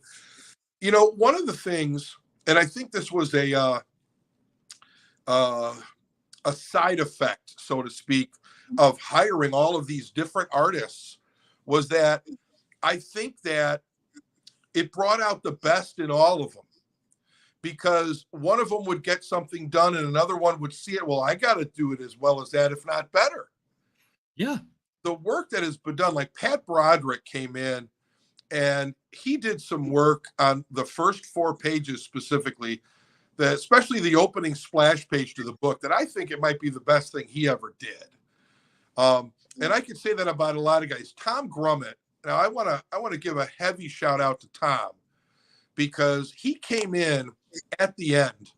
you know, one of the things, and I think this was a side effect, so to speak, of hiring all of these different artists, was that I think that it brought out the best in all of them, because one of them would get something done and another one would see it. Well, I got to do it as well as that, if not better. Yeah. The work that has been done, like Pat Broderick came in and he did some work on the first 4 pages specifically, especially the opening splash page to the book, that I think it might be the best thing he ever did. And I could say that about a lot of guys. Tom Grummett. Now I want to give a heavy shout out to Tom, because he came in at the end,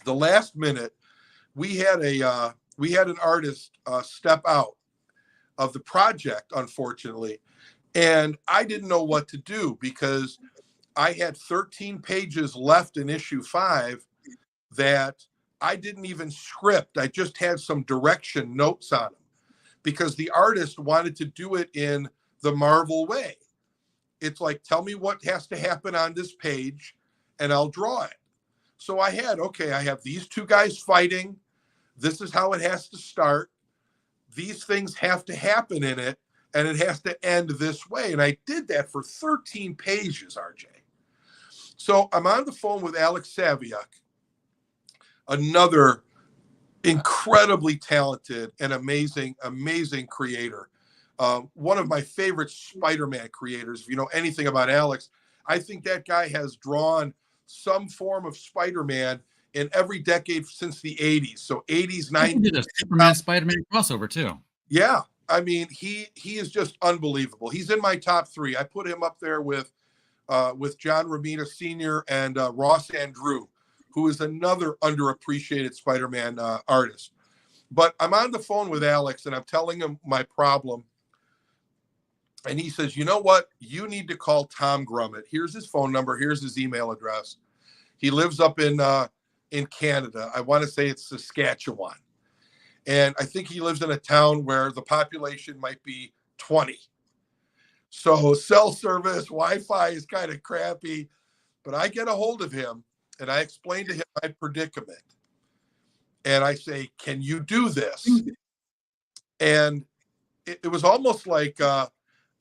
the last minute. We had an artist step out of the project, unfortunately, and I didn't know what to do, because I had 13 pages left in issue 5 that I didn't even script. I just had some direction notes on them, because the artist wanted to do it in the Marvel way. It's like, tell me what has to happen on this page and I'll draw it. So I have these 2 guys fighting. This is how it has to start. These things have to happen in it, and it has to end this way. And I did that for 13 pages, RJ. So I'm on the phone with Alex Saviuk, another incredibly talented and amazing creator. One of my favorite Spider-Man creators. If you know anything about Alex, I think that guy has drawn some form of Spider-Man in every decade since the 80s. So 80s, 90s. He did a Superman Spider-Man crossover too. Yeah. I mean, he is just unbelievable. He's in my top 3. I put him up there with John Romita Sr. and Ross Andrew, who is another underappreciated Spider-Man artist. But I'm on the phone with Alex and I'm telling him my problem. And he says, you know what? You need to call Tom Grummett. Here's his phone number. Here's his email address. He lives up in Canada. I want to say it's Saskatchewan. And I think he lives in a town where the population might be 20. So cell service, Wi-Fi is kind of crappy, but I get a hold of him and I explain to him my predicament. And I say, can you do this? And it was almost like, I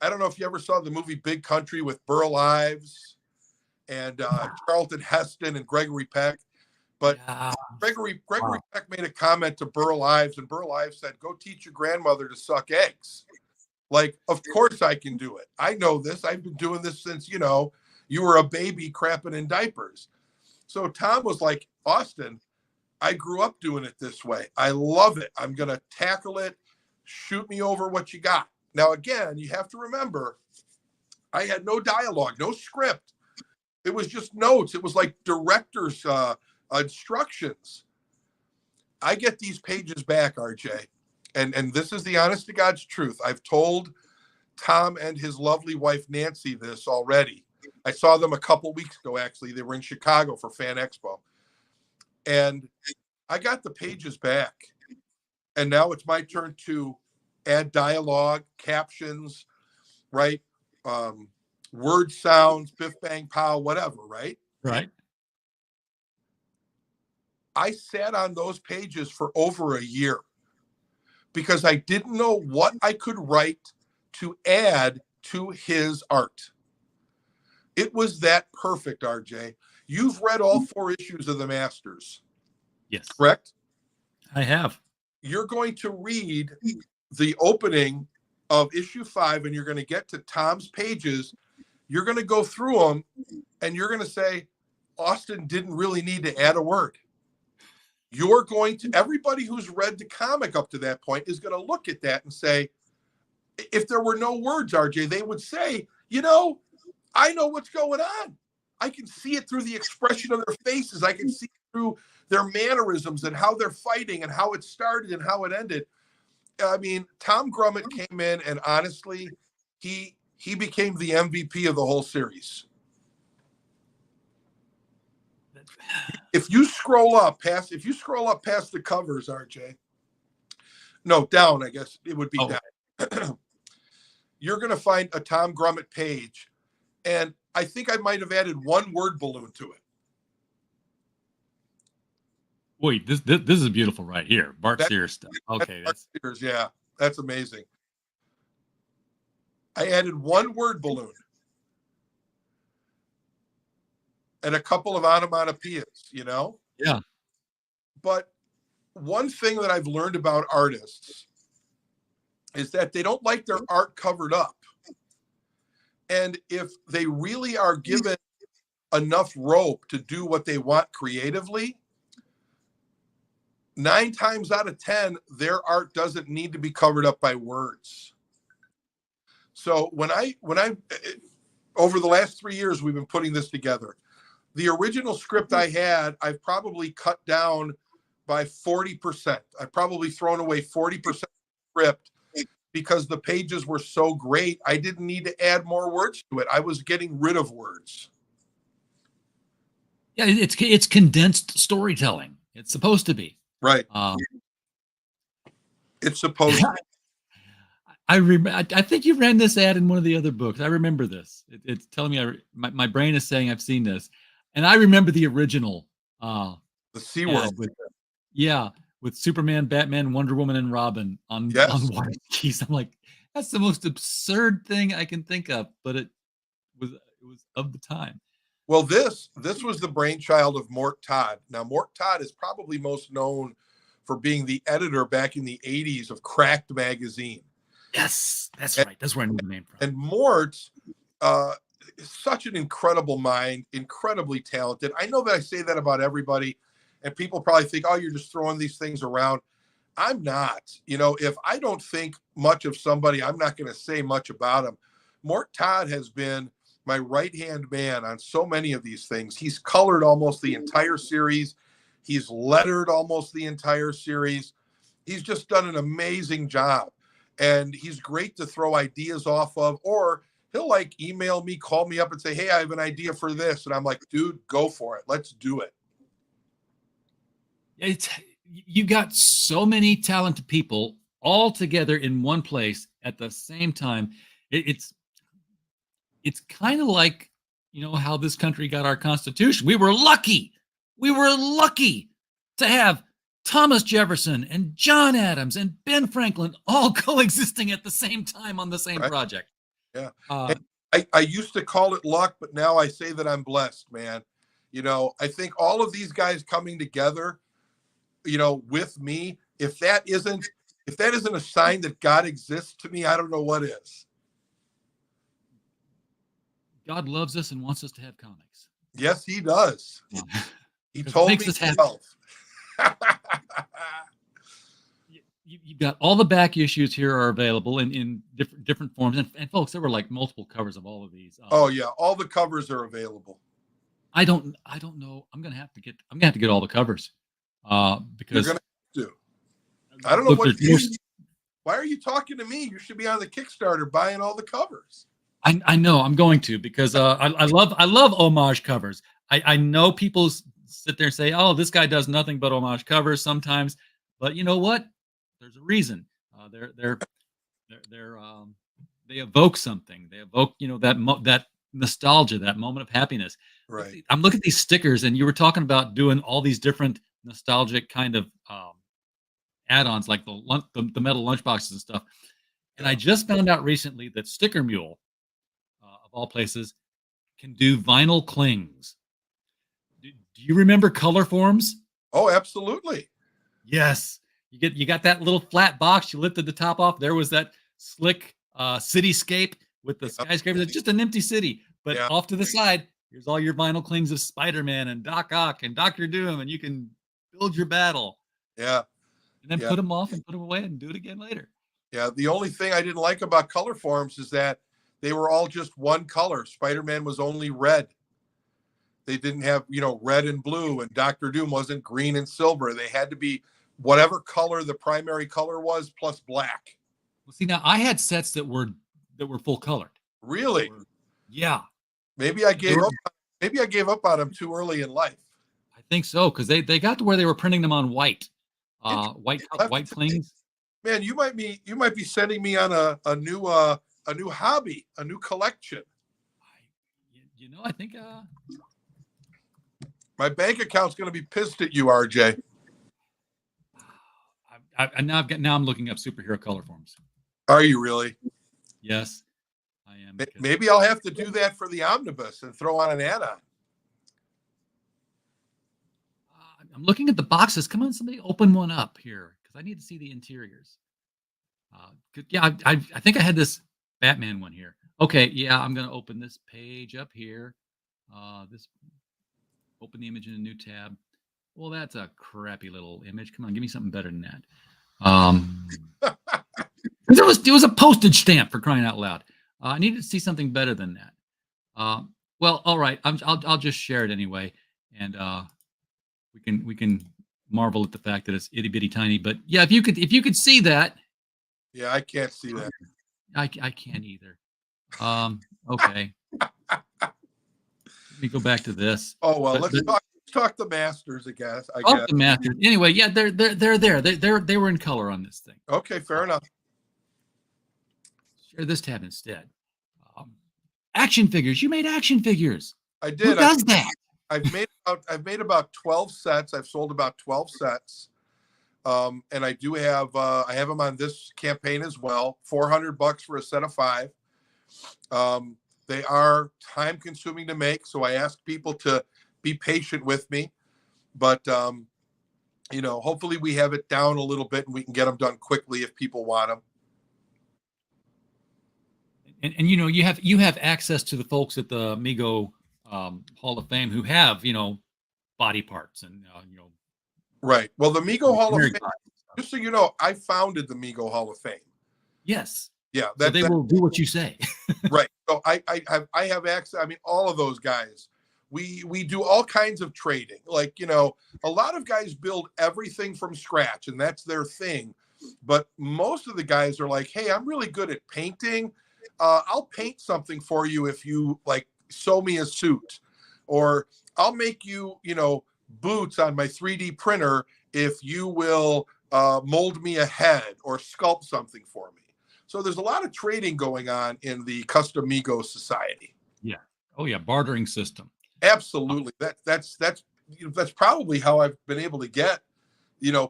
don't know if you ever saw the movie Big Country with Burl Ives and Charlton Heston and Gregory Peck. But Yeah. Gregory Wow. Peck made a comment to Burl Ives, and Burl Ives said, go teach your grandmother to suck eggs. Like, of course I can do it. I know this. I've been doing this since, you were a baby crapping in diapers. So Tom was like, Austin, I grew up doing it this way. I love it. I'm going to tackle it. Shoot me over what you got. Now, again, you have to remember, I had no dialogue, no script. It was just notes. It was like director's instructions. I get these pages back, RJ, and this is the honest to God's truth. I've told Tom and his lovely wife, Nancy, this already. I saw them a couple weeks ago, actually. They were in Chicago for Fan Expo. And I got the pages back. And now it's my turn to add dialogue, captions, right? Word sounds, biff, bang, pow, whatever, right? Right. I sat on those pages for over a year because I didn't know what I could write to add to his art. It was that perfect, RJ. You've read all 4 issues of the Masters. Yes. Correct? I have. You're going to read the opening of issue 5 and you're going to get to Tom's pages. You're going to go through them and you're going to say, Austin didn't really need to add a word. You're going to, everybody who's read the comic up to that point is going to look at that and say, if there were no words, RJ, they would say, I know what's going on. I can see it through the expression of their faces. I can see it through their mannerisms and how they're fighting and how it started and how it ended. I mean, Tom Grummett came in and honestly, he became the MVP of the whole series. If you scroll up past the covers, RJ, no, down, I guess it would be down. You're going to find a Tom Grummett page. And I think I might have added 1 word balloon to it. Wait, this is beautiful right here. Bart Sears stuff. Okay. That's Sears, yeah. That's amazing. I added 1 word balloon. And a couple of onomatopoeias, Yeah. But one thing that I've learned about artists is that they don't like their art covered up. And if they really are given enough rope to do what they want creatively, 9 times out of 10, their art doesn't need to be covered up by words. So when I over the last 3 years, we've been putting this together. The original script I had, I've probably cut down by 40%. I've probably thrown away 40% of the script because the pages were so great. I didn't need to add more words to it. I was getting rid of words. Yeah, it's condensed storytelling. It's supposed to be. Right. It's supposed to. I think you ran this ad in one of the other books. I remember this. It's telling me my brain is saying I've seen this. And I remember the original. The SeaWorld. With Superman, Batman, Wonder Woman, and Robin on water skis. I'm like, that's the most absurd thing I can think of, but it was of the time. Well, this was the brainchild of Mort Todd. Now, Mort Todd is probably most known for being the editor back in the 80s of Cracked magazine. Yes, that's right. That's where I knew the name from. And Mort is such an incredible mind, incredibly talented. I know that I say that about everybody, and people probably think, oh, you're just throwing these things around. I'm not. If I don't think much of somebody, I'm not going to say much about them. Mort Todd has been my right-hand man on so many of these things. He's colored almost the entire series. He's lettered almost the entire series. He's just done an amazing job. And he's great to throw ideas off of, or he'll email me, call me up and say, hey, I have an idea for this. And I'm like, dude, go for it. Let's do it. You got so many talented people all together in one place at the same time. It's kind of like, how this country got our constitution. We were lucky. We were lucky to have Thomas Jefferson and John Adams and Ben Franklin all coexisting at the same time on the same Right. project. Yeah. Uh, I used to call it luck, but now I say that I'm blessed, man. I think all of these guys coming together, with me, if that isn't a sign that God exists to me, I don't know what is. God loves us and wants us to have comics. Yes, he does. He Because it told makes me us happy. himself. You've got all the back issues here are available in different forms. And folks, there were like multiple covers of all of these. Oh yeah, all the covers are available. I don't know. I'm gonna have to get all the covers. You're Because gonna have to. I don't know look, what. there's Why are you talking to me? You should be on the Kickstarter buying all the covers. I know I'm going to, because I love homage covers. I know people sit there and say, oh, this guy does nothing but homage covers sometimes, but you know what? There's a reason. They evoke something. They evoke that nostalgia, that moment of happiness. Right. I'm looking at these stickers, and you were talking about doing all these different nostalgic kind of add-ons, like the metal lunchboxes and stuff. And I just found out recently that Sticker Mule, of all places, can do vinyl clings. Do you remember color forms? Oh, absolutely. Yes. You got that little flat box. You lifted the top off. There was that slick cityscape with the skyscrapers. It's just an empty city. But Yeah. off to the side, here's all your vinyl clings of Spider-Man and Doc Ock and Doctor Doom, and you can build your battle. Yeah. And then Yeah. put them off and put them away and do it again later. Yeah. The only thing I didn't like about color forms is that they were all just one color. Spider-Man was only red. They didn't have, red and blue, and Doctor Doom wasn't green and silver. They had to be whatever color the primary color was plus black. Well, see, now I had sets that were full colored. Really? Yeah, Maybe I gave up. Maybe I gave up on them too early in life. I think so, because they got to where they were printing them on white white clings. Man, you might be sending me on a new hobby, a new collection. I think My bank account's going to be pissed at you, RJ. now I'm looking up superhero color forms. Are you really? Yes, I am. Maybe I'll have to do that for the omnibus and throw on an add-on. I'm looking at the boxes. Come on, somebody open one up here, because I need to see the interiors. Yeah, I think I had this Batman one here. Okay, yeah, I'm going to open this page up here. Open the image in a new tab. Well, that's a crappy little image. Come on, give me something better than that. There was a postage stamp, for crying out loud. I needed to see something better than that. Well, all right, I'll just share it anyway, and we can marvel at the fact that it's itty bitty tiny. But yeah, if you could see that. Yeah, I can't see that. I can't either. Okay. Let me go back to this. Oh well, let's talk the Masters, I guess. The Masters. Anyway, yeah, they're there. They were in color on this thing. Okay, fair enough. Share this tab instead. Action figures. You made action figures. I did. Who does that? I've made about 12 sets. I've sold about 12 sets. And I do have I have them on this campaign as well. $400 for a set of 5. They are time consuming to make, so I ask people to be patient with me. But hopefully we have it down a little bit and we can get them done quickly if people want them. And you have access to the folks at the Mego Hall of Fame who have body parts and Right. Well, the Mego Hall of Fame, just so you know, I founded the Mego Hall of Fame. Yes. Yeah. So they will do what you say. Right. So I have access. I mean, all of those guys. We do all kinds of trading. Like, a lot of guys build everything from scratch, and that's their thing. But most of the guys are like, hey, I'm really good at painting. I'll paint something for you if you sew me a suit, or I'll make you, boots on my 3D printer, if you will mold me a head or sculpt something for me. So there's a lot of trading going on in the Custom Migo society. Yeah. Oh yeah, bartering system. Absolutely. That's probably how I've been able to get,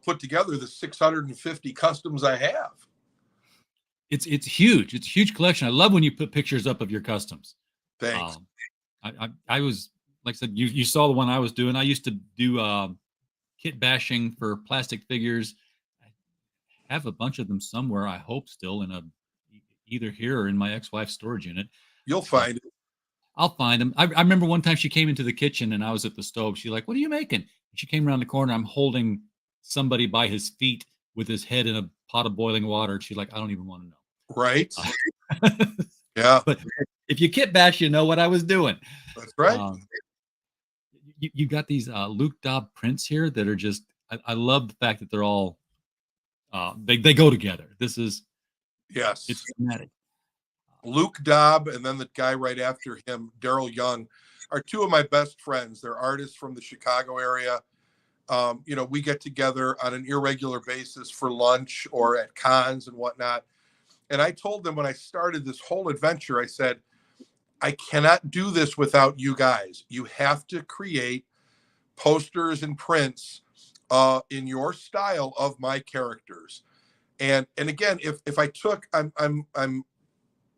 put together the 650 customs I have. It's huge. It's a huge collection. I love when you put pictures up of your customs. Thanks. I was, like I said, you saw the one I was doing. I used to do kit bashing for plastic figures. I have a bunch of them somewhere. I hope still in either here or in my ex-wife's storage unit. You'll find it. I'll find them. I remember one time she came into the kitchen and I was at the stove. She's like, "What are you making?" And she came around the corner. I'm holding somebody by his feet with his head in a pot of boiling water. She's like, "I don't even want to know." Right. Yeah. But if you kit bash, you know what I was doing. That's right. You got these Luke Dobb prints here that are just, I love the fact that they're all, they go together. It's dramatic. Luke Dobb and then the guy right after him, Daryl Young, are two of my best friends. They're artists from the Chicago area. We get together on an irregular basis for lunch or at cons and whatnot. And I told them when I started this whole adventure, I said, I cannot do this without you guys. You have to create posters and prints in your style of my characters. And again, if I took, I'm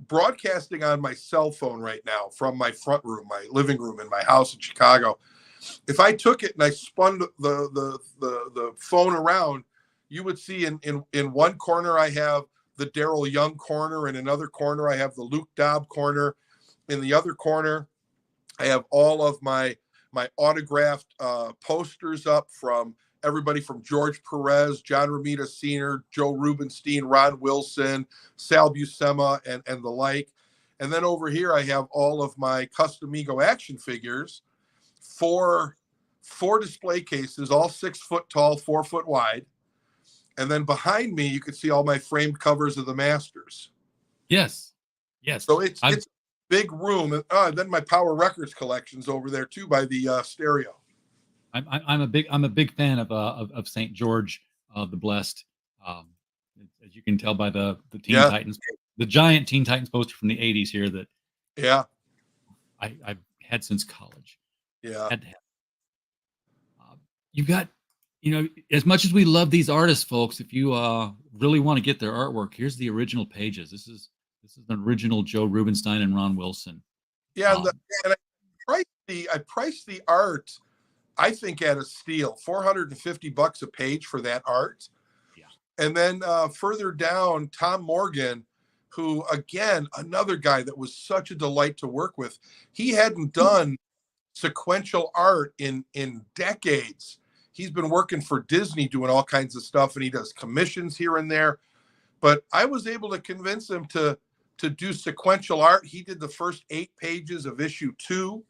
broadcasting on my cell phone right now from my front room, my living room in my house in Chicago. If I took it and I spun the phone around, you would see in one corner I have the Daryl Young corner, in another corner I have the Luke Dobb corner. In the other corner, I have all of my autographed posters up from everybody from George Perez, John Romita Sr., Joe Rubenstein, Ron Wilson, Sal Buscema, and the like. And then over here, I have all of my Custom Migo action figures, four display cases, all 6 foot tall, 4 foot wide. And then behind me, you can see all my framed covers of the Masters. Yes. So it's big room. And then my Power Records collection's over there too by the stereo. I'm a big fan of St. George the Blessed. As you can tell by the Teen Titans, the giant Teen Titans poster from the 80s here that I've had since college. Yeah. Had to have. You got, as much as we love these artists, folks, if you really want to get their artwork, here's the original pages. This is the original Joe Rubenstein and Ron Wilson. Yeah, and I priced the art, I think, at a steal, $450 a page for that art. Yeah. And then further down, Tom Morgan, who, again, another guy that was such a delight to work with. He hadn't done sequential art in decades. He's been working for Disney doing all kinds of stuff, and he does commissions here and there. But I was able to convince him to do sequential art. He did the first 8 pages of issue 2,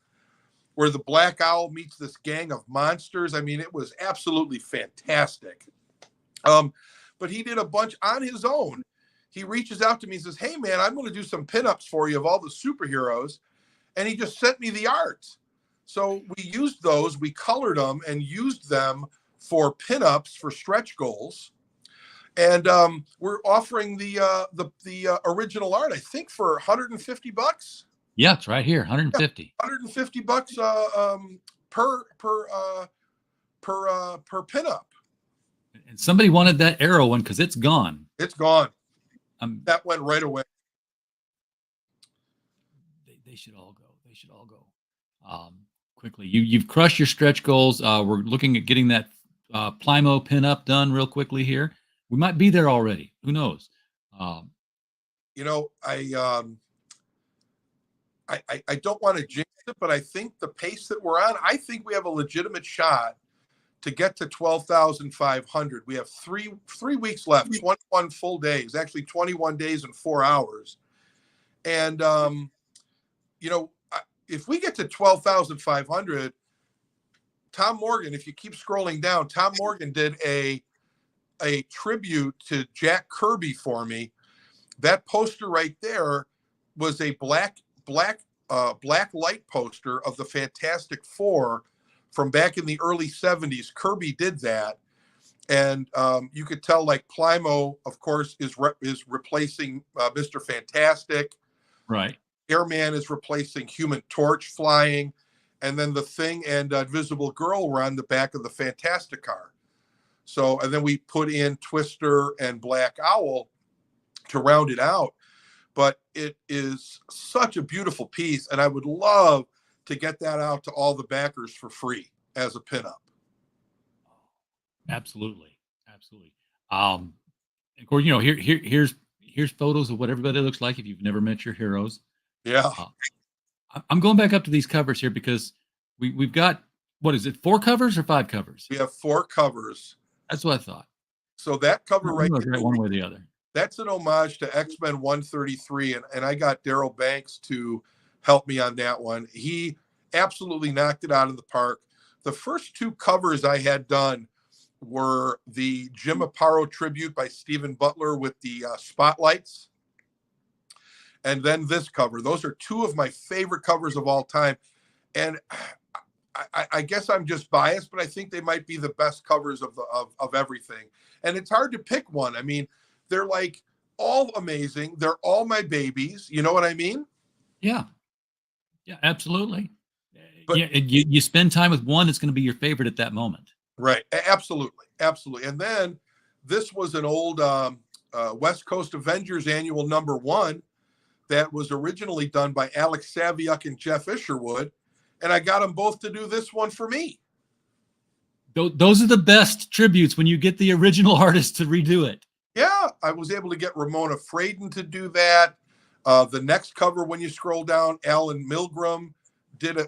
where the Black Owl meets this gang of monsters. I mean, it was absolutely fantastic. But he did a bunch on his own. He reaches out to me and says, "Hey, man, I'm going to do some pinups for you of all the superheroes." And he just sent me the art. So we used those, we colored them and used them for pinups for stretch goals. And we're offering the original art, I think, for $150. Yeah, it's right here, 150. Yeah, $150 per pinup. And somebody wanted that Arrow one because it's gone. It's gone. That went right away. They should all go. They should all go. Quickly, you've crushed your stretch goals. We're looking at getting that Plymo pinup done real quickly here. We might be there already. Who knows? I don't want to jinx it, but I think the pace that we're on, I think we have a legitimate shot to get to 12,500. We have three weeks left, 21 full days, actually 21 days and 4 hours. And, if we get to 12,500, Tom Morgan, if you keep scrolling down, Tom Morgan did a tribute to Jack Kirby for me. That poster right there was a black light poster of the Fantastic Four from back in the early 70s. Kirby did that. And you could tell, like, Plymo, of course, is replacing Mr. Fantastic. Right. Airman is replacing Human Torch flying, and then the Thing and Invisible Girl were on the back of the Fantastic car. So, and then we put in Twister and Black Owl to round it out. But it is such a beautiful piece, and I would love to get that out to all the backers for free as a pinup. Absolutely. Absolutely. Of course, you know, here's photos of what everybody looks like if you've never met your heroes. Yeah. I'm going back up to these covers here because we've got, what is it, 4 covers or 5 covers? We have 4 covers. That's what I thought. So that cover I right was there, right one way or the other. that's an homage to X-Men 133, and I got Daryl Banks to help me on that one. He absolutely knocked it out of the park. The first 2 covers I had done were the Jim Aparo tribute by Stephen Butler with the spotlights, and then this cover. Those are 2 of my favorite covers of all time, and I guess I'm just biased, but I think they might be the best covers of everything. And it's hard to pick one. I mean, they're like all amazing. They're all my babies. You know what I mean? Yeah. Yeah, absolutely. But yeah, you spend time with one that's going to be your favorite at that moment. right, absolutely, absolutely. And then this was an old West Coast Avengers annual #1 that was originally done by Alex Saviuk and Jeff Isherwood, and I got them both to do this one for me. Those are the best tributes when you get the original artist to redo it. Yeah, I was able to get Ramona Fraden to do that. The next cover, when you scroll down, Alan Milgram did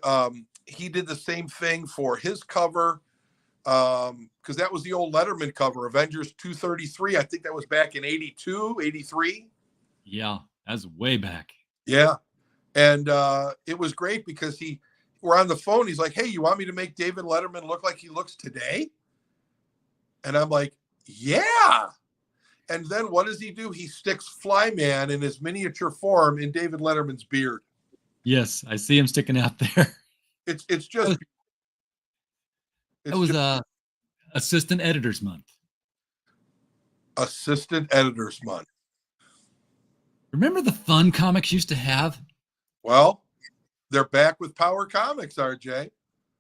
he did the same thing for his cover, because that was the old Letterman cover, Avengers 233. I think that was back in 82, 83. Yeah, that's way back. Yeah, and it was great because we're on the phone. He's like, "Hey, you want me to make David Letterman look like he looks today?" And I'm like, "Yeah." And then what does he do? He sticks Flyman in his miniature form in David Letterman's beard. Yes, I see him sticking out there. It's just That was Assistant Editors Month. Assistant Editors Month. Remember the fun comics used to have? Well, they're back with Power Comics, RJ.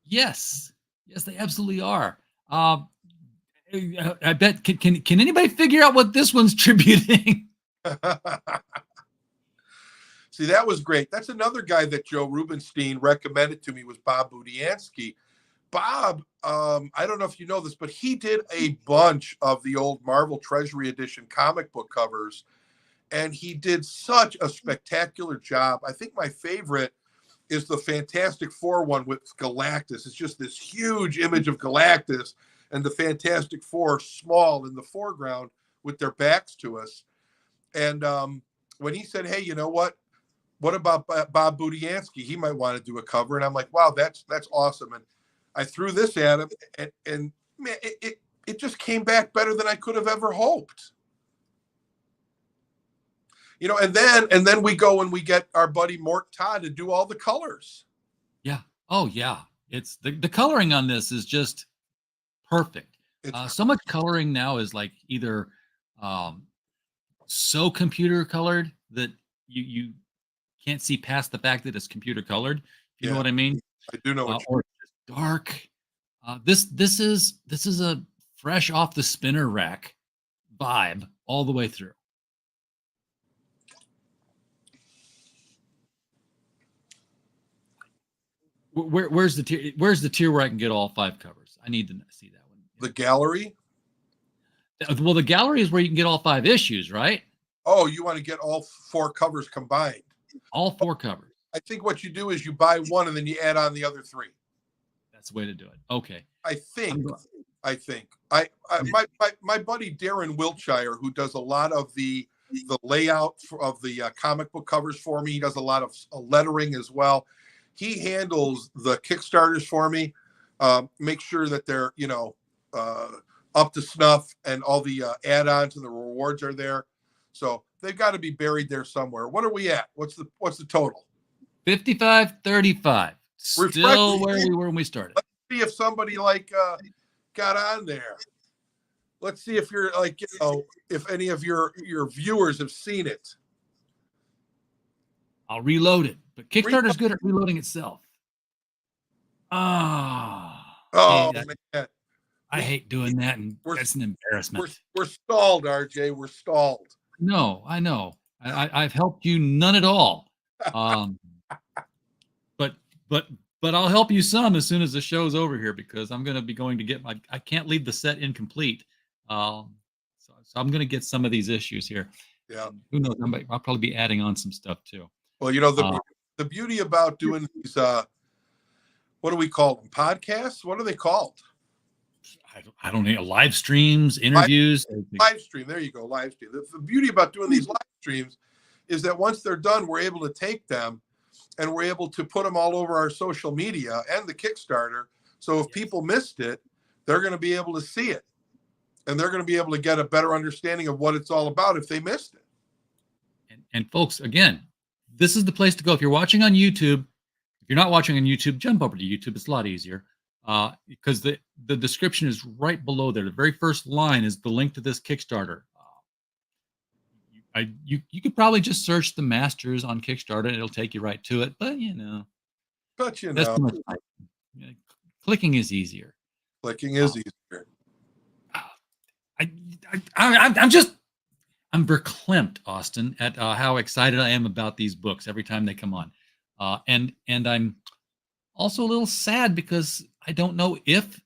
Yes. Yes, they absolutely are. I bet, can anybody figure out what this one's tributing? See, that was great. That's another guy that Joe Rubenstein recommended to me, was Bob Budiansky. Bob, I don't know if you know this, but he did a bunch of the old Marvel Treasury Edition comic book covers, and he did such a spectacular job. I think my favorite is the Fantastic Four one with Galactus. It's just this huge image of Galactus and the Fantastic Four small in the foreground with their backs to us. And when he said, "Hey, you know what? What about Bob Budiansky? He might want to do a cover." And I'm like, "Wow, that's awesome." And I threw this at him, and man, it just came back better than I could have ever hoped. You know, and then we go and we get our buddy Mort Todd to do all the colors. Yeah. Oh, yeah. It's the coloring on this is just perfect. So much coloring now is like either so computer colored that you can't see past the fact that it's computer colored. You know what I mean? I do know. Or just dark. This is a fresh off the spinner rack vibe all the way through. Where's the tier? Where's the tier where I can get all 5 covers? I need to see that one. The gallery. Well, the gallery is where you can get all 5 issues, right? Oh, you want to get all 4 covers combined? All 4 covers. I think what you do is you buy one and then you add on the other 3. That's the way to do it. Okay. I think my buddy Darren Wiltshire, who does a lot of the layout of the comic book covers for me. He does a lot of lettering as well. He handles the Kickstarters for me. Make sure that they're, up to snuff, and all the add-ons and the rewards are there. So they've got to be buried there somewhere. What are we at? What's the total? 55-35. Still where we were when we started. Let's see if somebody got on there. let's see if you're like, if any of your viewers have seen it. I'll reload it. But Kickstarter's good at reloading itself. Oh Hey, man, I hate doing that, and we're- that's an embarrassment. we're stalled, RJ. We're stalled. No, I know. I've helped you none at all. But I'll help you some as soon as the show's over here, because I'm going to be going to get I can't leave the set incomplete. So I'm going to get some of these issues here. Yeah. And who knows? I'll probably be adding on some stuff too. Well, the beauty about doing these, what do we call them? Podcasts? What are they called? I don't know, live streams, interviews. Live stream. There you go. Live stream. The beauty about doing these live streams is that once they're done, we're able to take them and we're able to put them all over our social media and the Kickstarter. So if people missed it, they're going to be able to see it, and they're going to be able to get a better understanding of what it's all about if they missed it. And folks, again, this is the place to go. If you're watching on YouTube, if you're not watching on YouTube, jump over to YouTube. It's a lot easier. Because the description is right below there. The very first line is the link to this Kickstarter. You could probably just search the Masters on Kickstarter and it'll take you right to it. But that's too much time. Clicking is easier. Clicking is easier. I'm verklempt, Austin, at how excited I am about these books every time they come on, and I'm also a little sad because I don't know if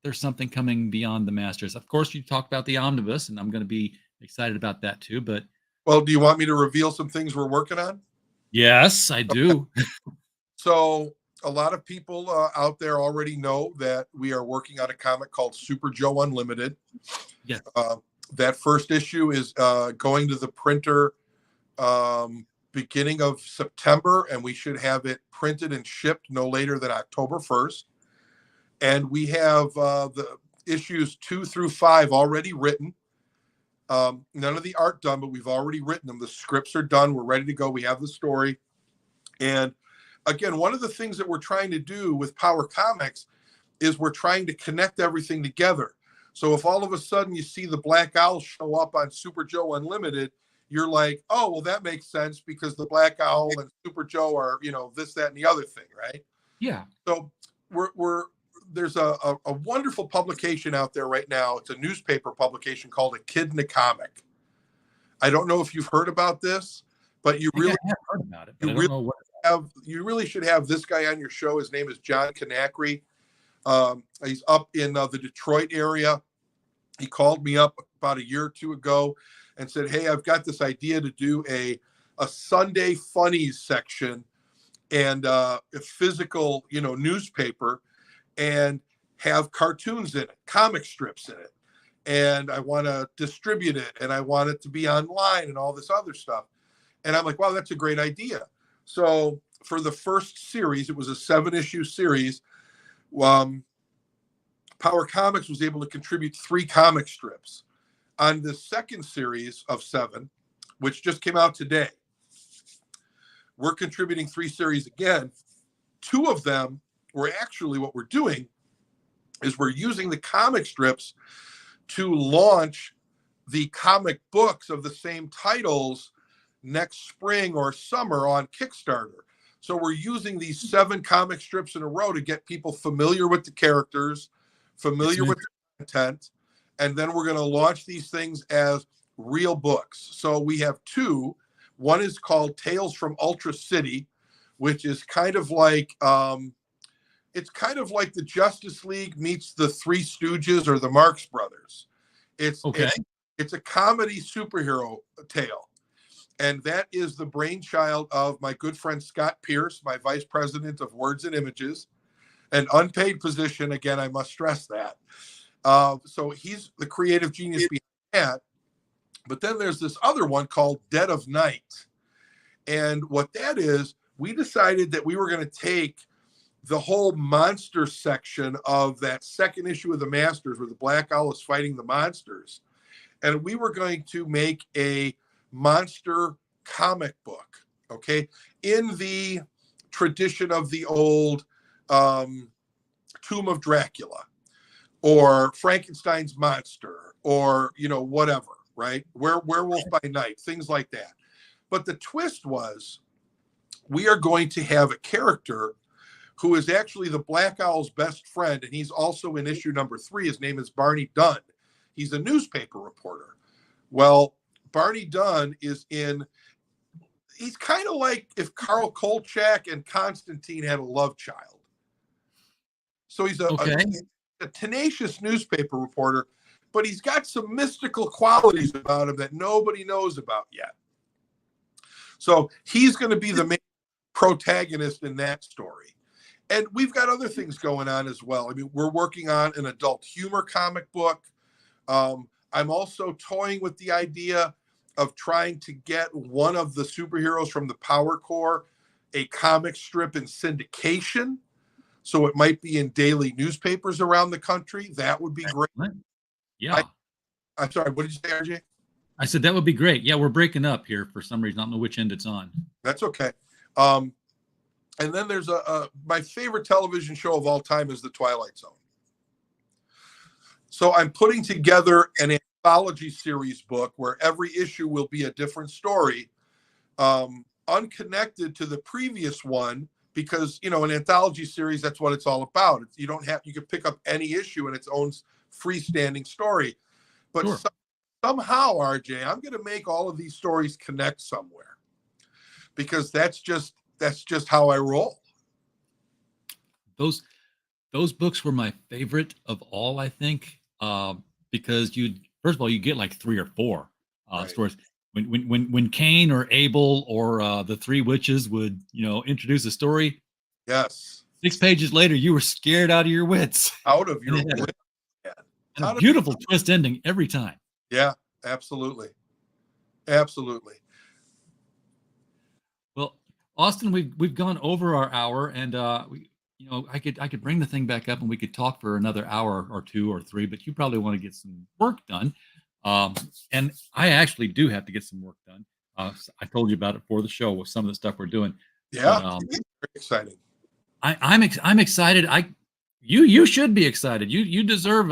there's something coming beyond the Masters. Of course, you talked about the omnibus, and I'm going to be excited about that too. But well, do you want me to reveal some things we're working on? Yes, I do. So a lot of people out there already know that we are working on a comic called Super Joe Unlimited. Yes. That first issue is going to the printer beginning of September, and we should have it printed and shipped no later than October 1st. And we have the issues 2 through 5 already written. None of the art done, but we've already written them. The scripts are done. We're ready to go. We have the story. And again, one of the things that we're trying to do with Power Comics is we're trying to connect everything together. So if all of a sudden you see the Black Owl show up on Super Joe Unlimited, you're like, oh, well, that makes sense because the Black Owl and Super Joe are, this, that, and the other thing, right? Yeah. So there's a wonderful publication out there right now. It's a newspaper publication called A Kid in a Comic. I don't know if you've heard about this, but you really have heard about it. But I don't know what. You really should have this guy on your show. His name is John Canacri. He's up in the Detroit area. He called me up about a year or two ago and said, hey, I've got this idea to do a Sunday funnies section and a physical, newspaper, and have cartoons in it, comic strips in it. And I want to distribute it, and I want it to be online and all this other stuff. And I'm like, wow, that's a great idea. So for the first series, it was a 7-issue series. Power Comics was able to contribute 3 comic strips. On the second series of 7, which just came out today, we're contributing 3 series again. 2 of them were actually, what we're doing is we're using the comic strips to launch the comic books of the same titles next spring or summer on Kickstarter. So we're using these 7 comic strips in a row to get people familiar with the characters, familiar with the content, and then we're going to launch these things as real books. So we have 2. One is called Tales from Ultra City, which is kind of like it's kind of like the Justice League meets the Three Stooges or the Marx Brothers. It's a comedy superhero tale. And that is the brainchild of my good friend Scott Pierce, my vice president of Words and Images, an unpaid position. Again, I must stress that. So he's the creative genius behind that. But then there's this other one called Dead of Night. And what that is, we decided that we were going to take the whole monster section of that second issue of the Masters where the Black Owl is fighting the monsters. And we were going to make a monster comic book, okay, in the tradition of the old Tomb of Dracula or Frankenstein's monster or whatever, right? Werewolf by Night, things like that. But the twist was, we are going to have a character who is actually the Black Owl's best friend, and he's also in issue number 3. His name is Barney Dunn. He's a newspaper reporter. Well, Barney Dunn is he's kind of like if Carl Kolchak and Constantine had a love child. So he's a tenacious newspaper reporter, but he's got some mystical qualities about him that nobody knows about yet. So he's going to be the main protagonist in that story. And we've got other things going on as well. I mean, we're working on an adult humor comic book. I'm also toying with the idea of trying to get one of the superheroes from the Power Corps a comic strip in syndication. So it might be in daily newspapers around the country. That would be great. Yeah. I'm sorry, what did you say, RJ? I said that would be great. Yeah, we're breaking up here for some reason. I don't know which end it's on. That's okay. And then there's my favorite television show of all time is The Twilight Zone. So I'm putting together an anthology series book where every issue will be a different story, unconnected to the previous one, because, an anthology series, that's what it's all about. You can pick up any issue in its own freestanding story. But Sure. Somehow, RJ, I'm going to make all of these stories connect somewhere, because that's just how I roll. Those books were my favorite of all, I think, because first of all, you get like 3 or 4 Right. stories. When Cain or Abel or the 3 witches would introduce a story, Yes. 6 pages later you were scared out of your wits. Out of your And wit. and a beautiful twist ending every time. Yeah, absolutely. Absolutely. Well, Austin, we've gone over our hour, and I could bring the thing back up and we could talk for another hour or 2 or 3, but you probably want to get some work done. And I actually do have to get some work done. I told you about it for the show with some of the stuff we're doing. Yeah, But, very exciting. I'm excited. You should be excited. You deserve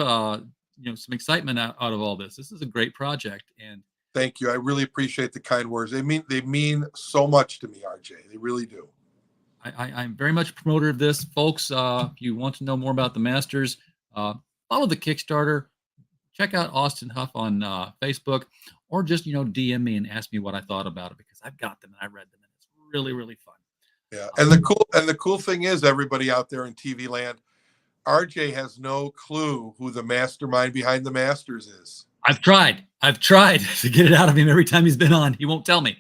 some excitement out of all this. This is a great project, and Thank you. I really appreciate the kind words. They mean so much to me, RJ. They really do. I'm very much a promoter of this, folks. If you want to know more about the Masters, follow the Kickstarter. Check out Austin Hough on Facebook, or just DM me and ask me what I thought about it, because I've got them and I read them, and it's really, really fun. Yeah, and the cool thing is, everybody out there in TV land, RJ has no clue who the mastermind behind the Masters is. I've tried to get it out of him every time he's been on. He won't tell me.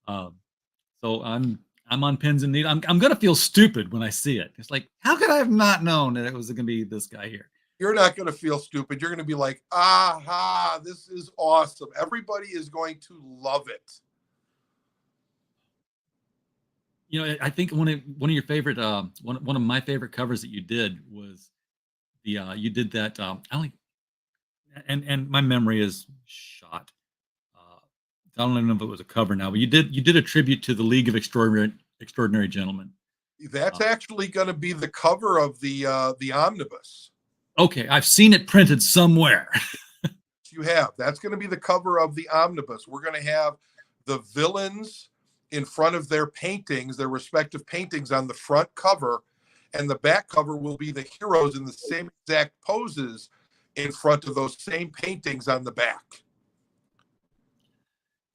So I'm on pins and needles. I'm gonna feel stupid when I see it. It's like, how could I have not known that it was gonna be this guy here? You're not going to feel stupid. You're going to be like, aha, this is awesome. Everybody is going to love it. I think one of your favorite, one of my favorite covers that you did was you did that. I only, and my memory is shot. I don't even know if it was a cover now, but you did a tribute to the League of Extraordinary Gentlemen. That's actually going to be the cover of the omnibus. Okay, I've seen it printed somewhere. You have. That's going to be the cover of the omnibus. We're going to have the villains in front of their paintings, their respective paintings, on the front cover, and the back cover will be the heroes in the same exact poses in front of those same paintings on the back.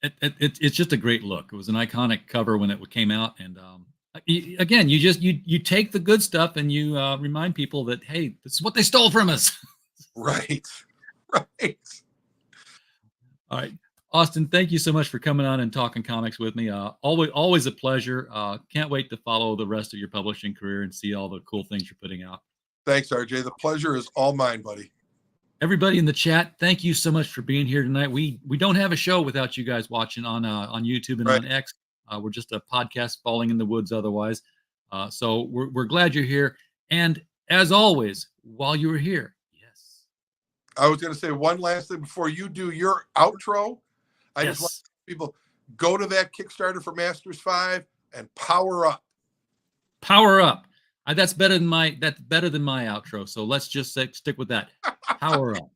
It's just a great look. It was an iconic cover when it came out, and again, you take the good stuff and you remind people that, hey, this is what they stole from us. Right. All right, Austin, thank you so much for coming on and talking comics with me. Always a pleasure. Can't wait to follow the rest of your publishing career and see all the cool things you're putting out. Thanks, RJ. The pleasure is all mine, buddy. Everybody in the chat, thank you so much for being here tonight. We don't have a show without you guys watching on YouTube and on X. We're just a podcast falling in the woods otherwise. So we're glad you're here. And as always, while you were here, yes. I was going to say one last thing before you do your outro. I just want people, go to that Kickstarter for Masters 5 and power up. Power up. That's better than my outro. So let's just stick with that. Power up.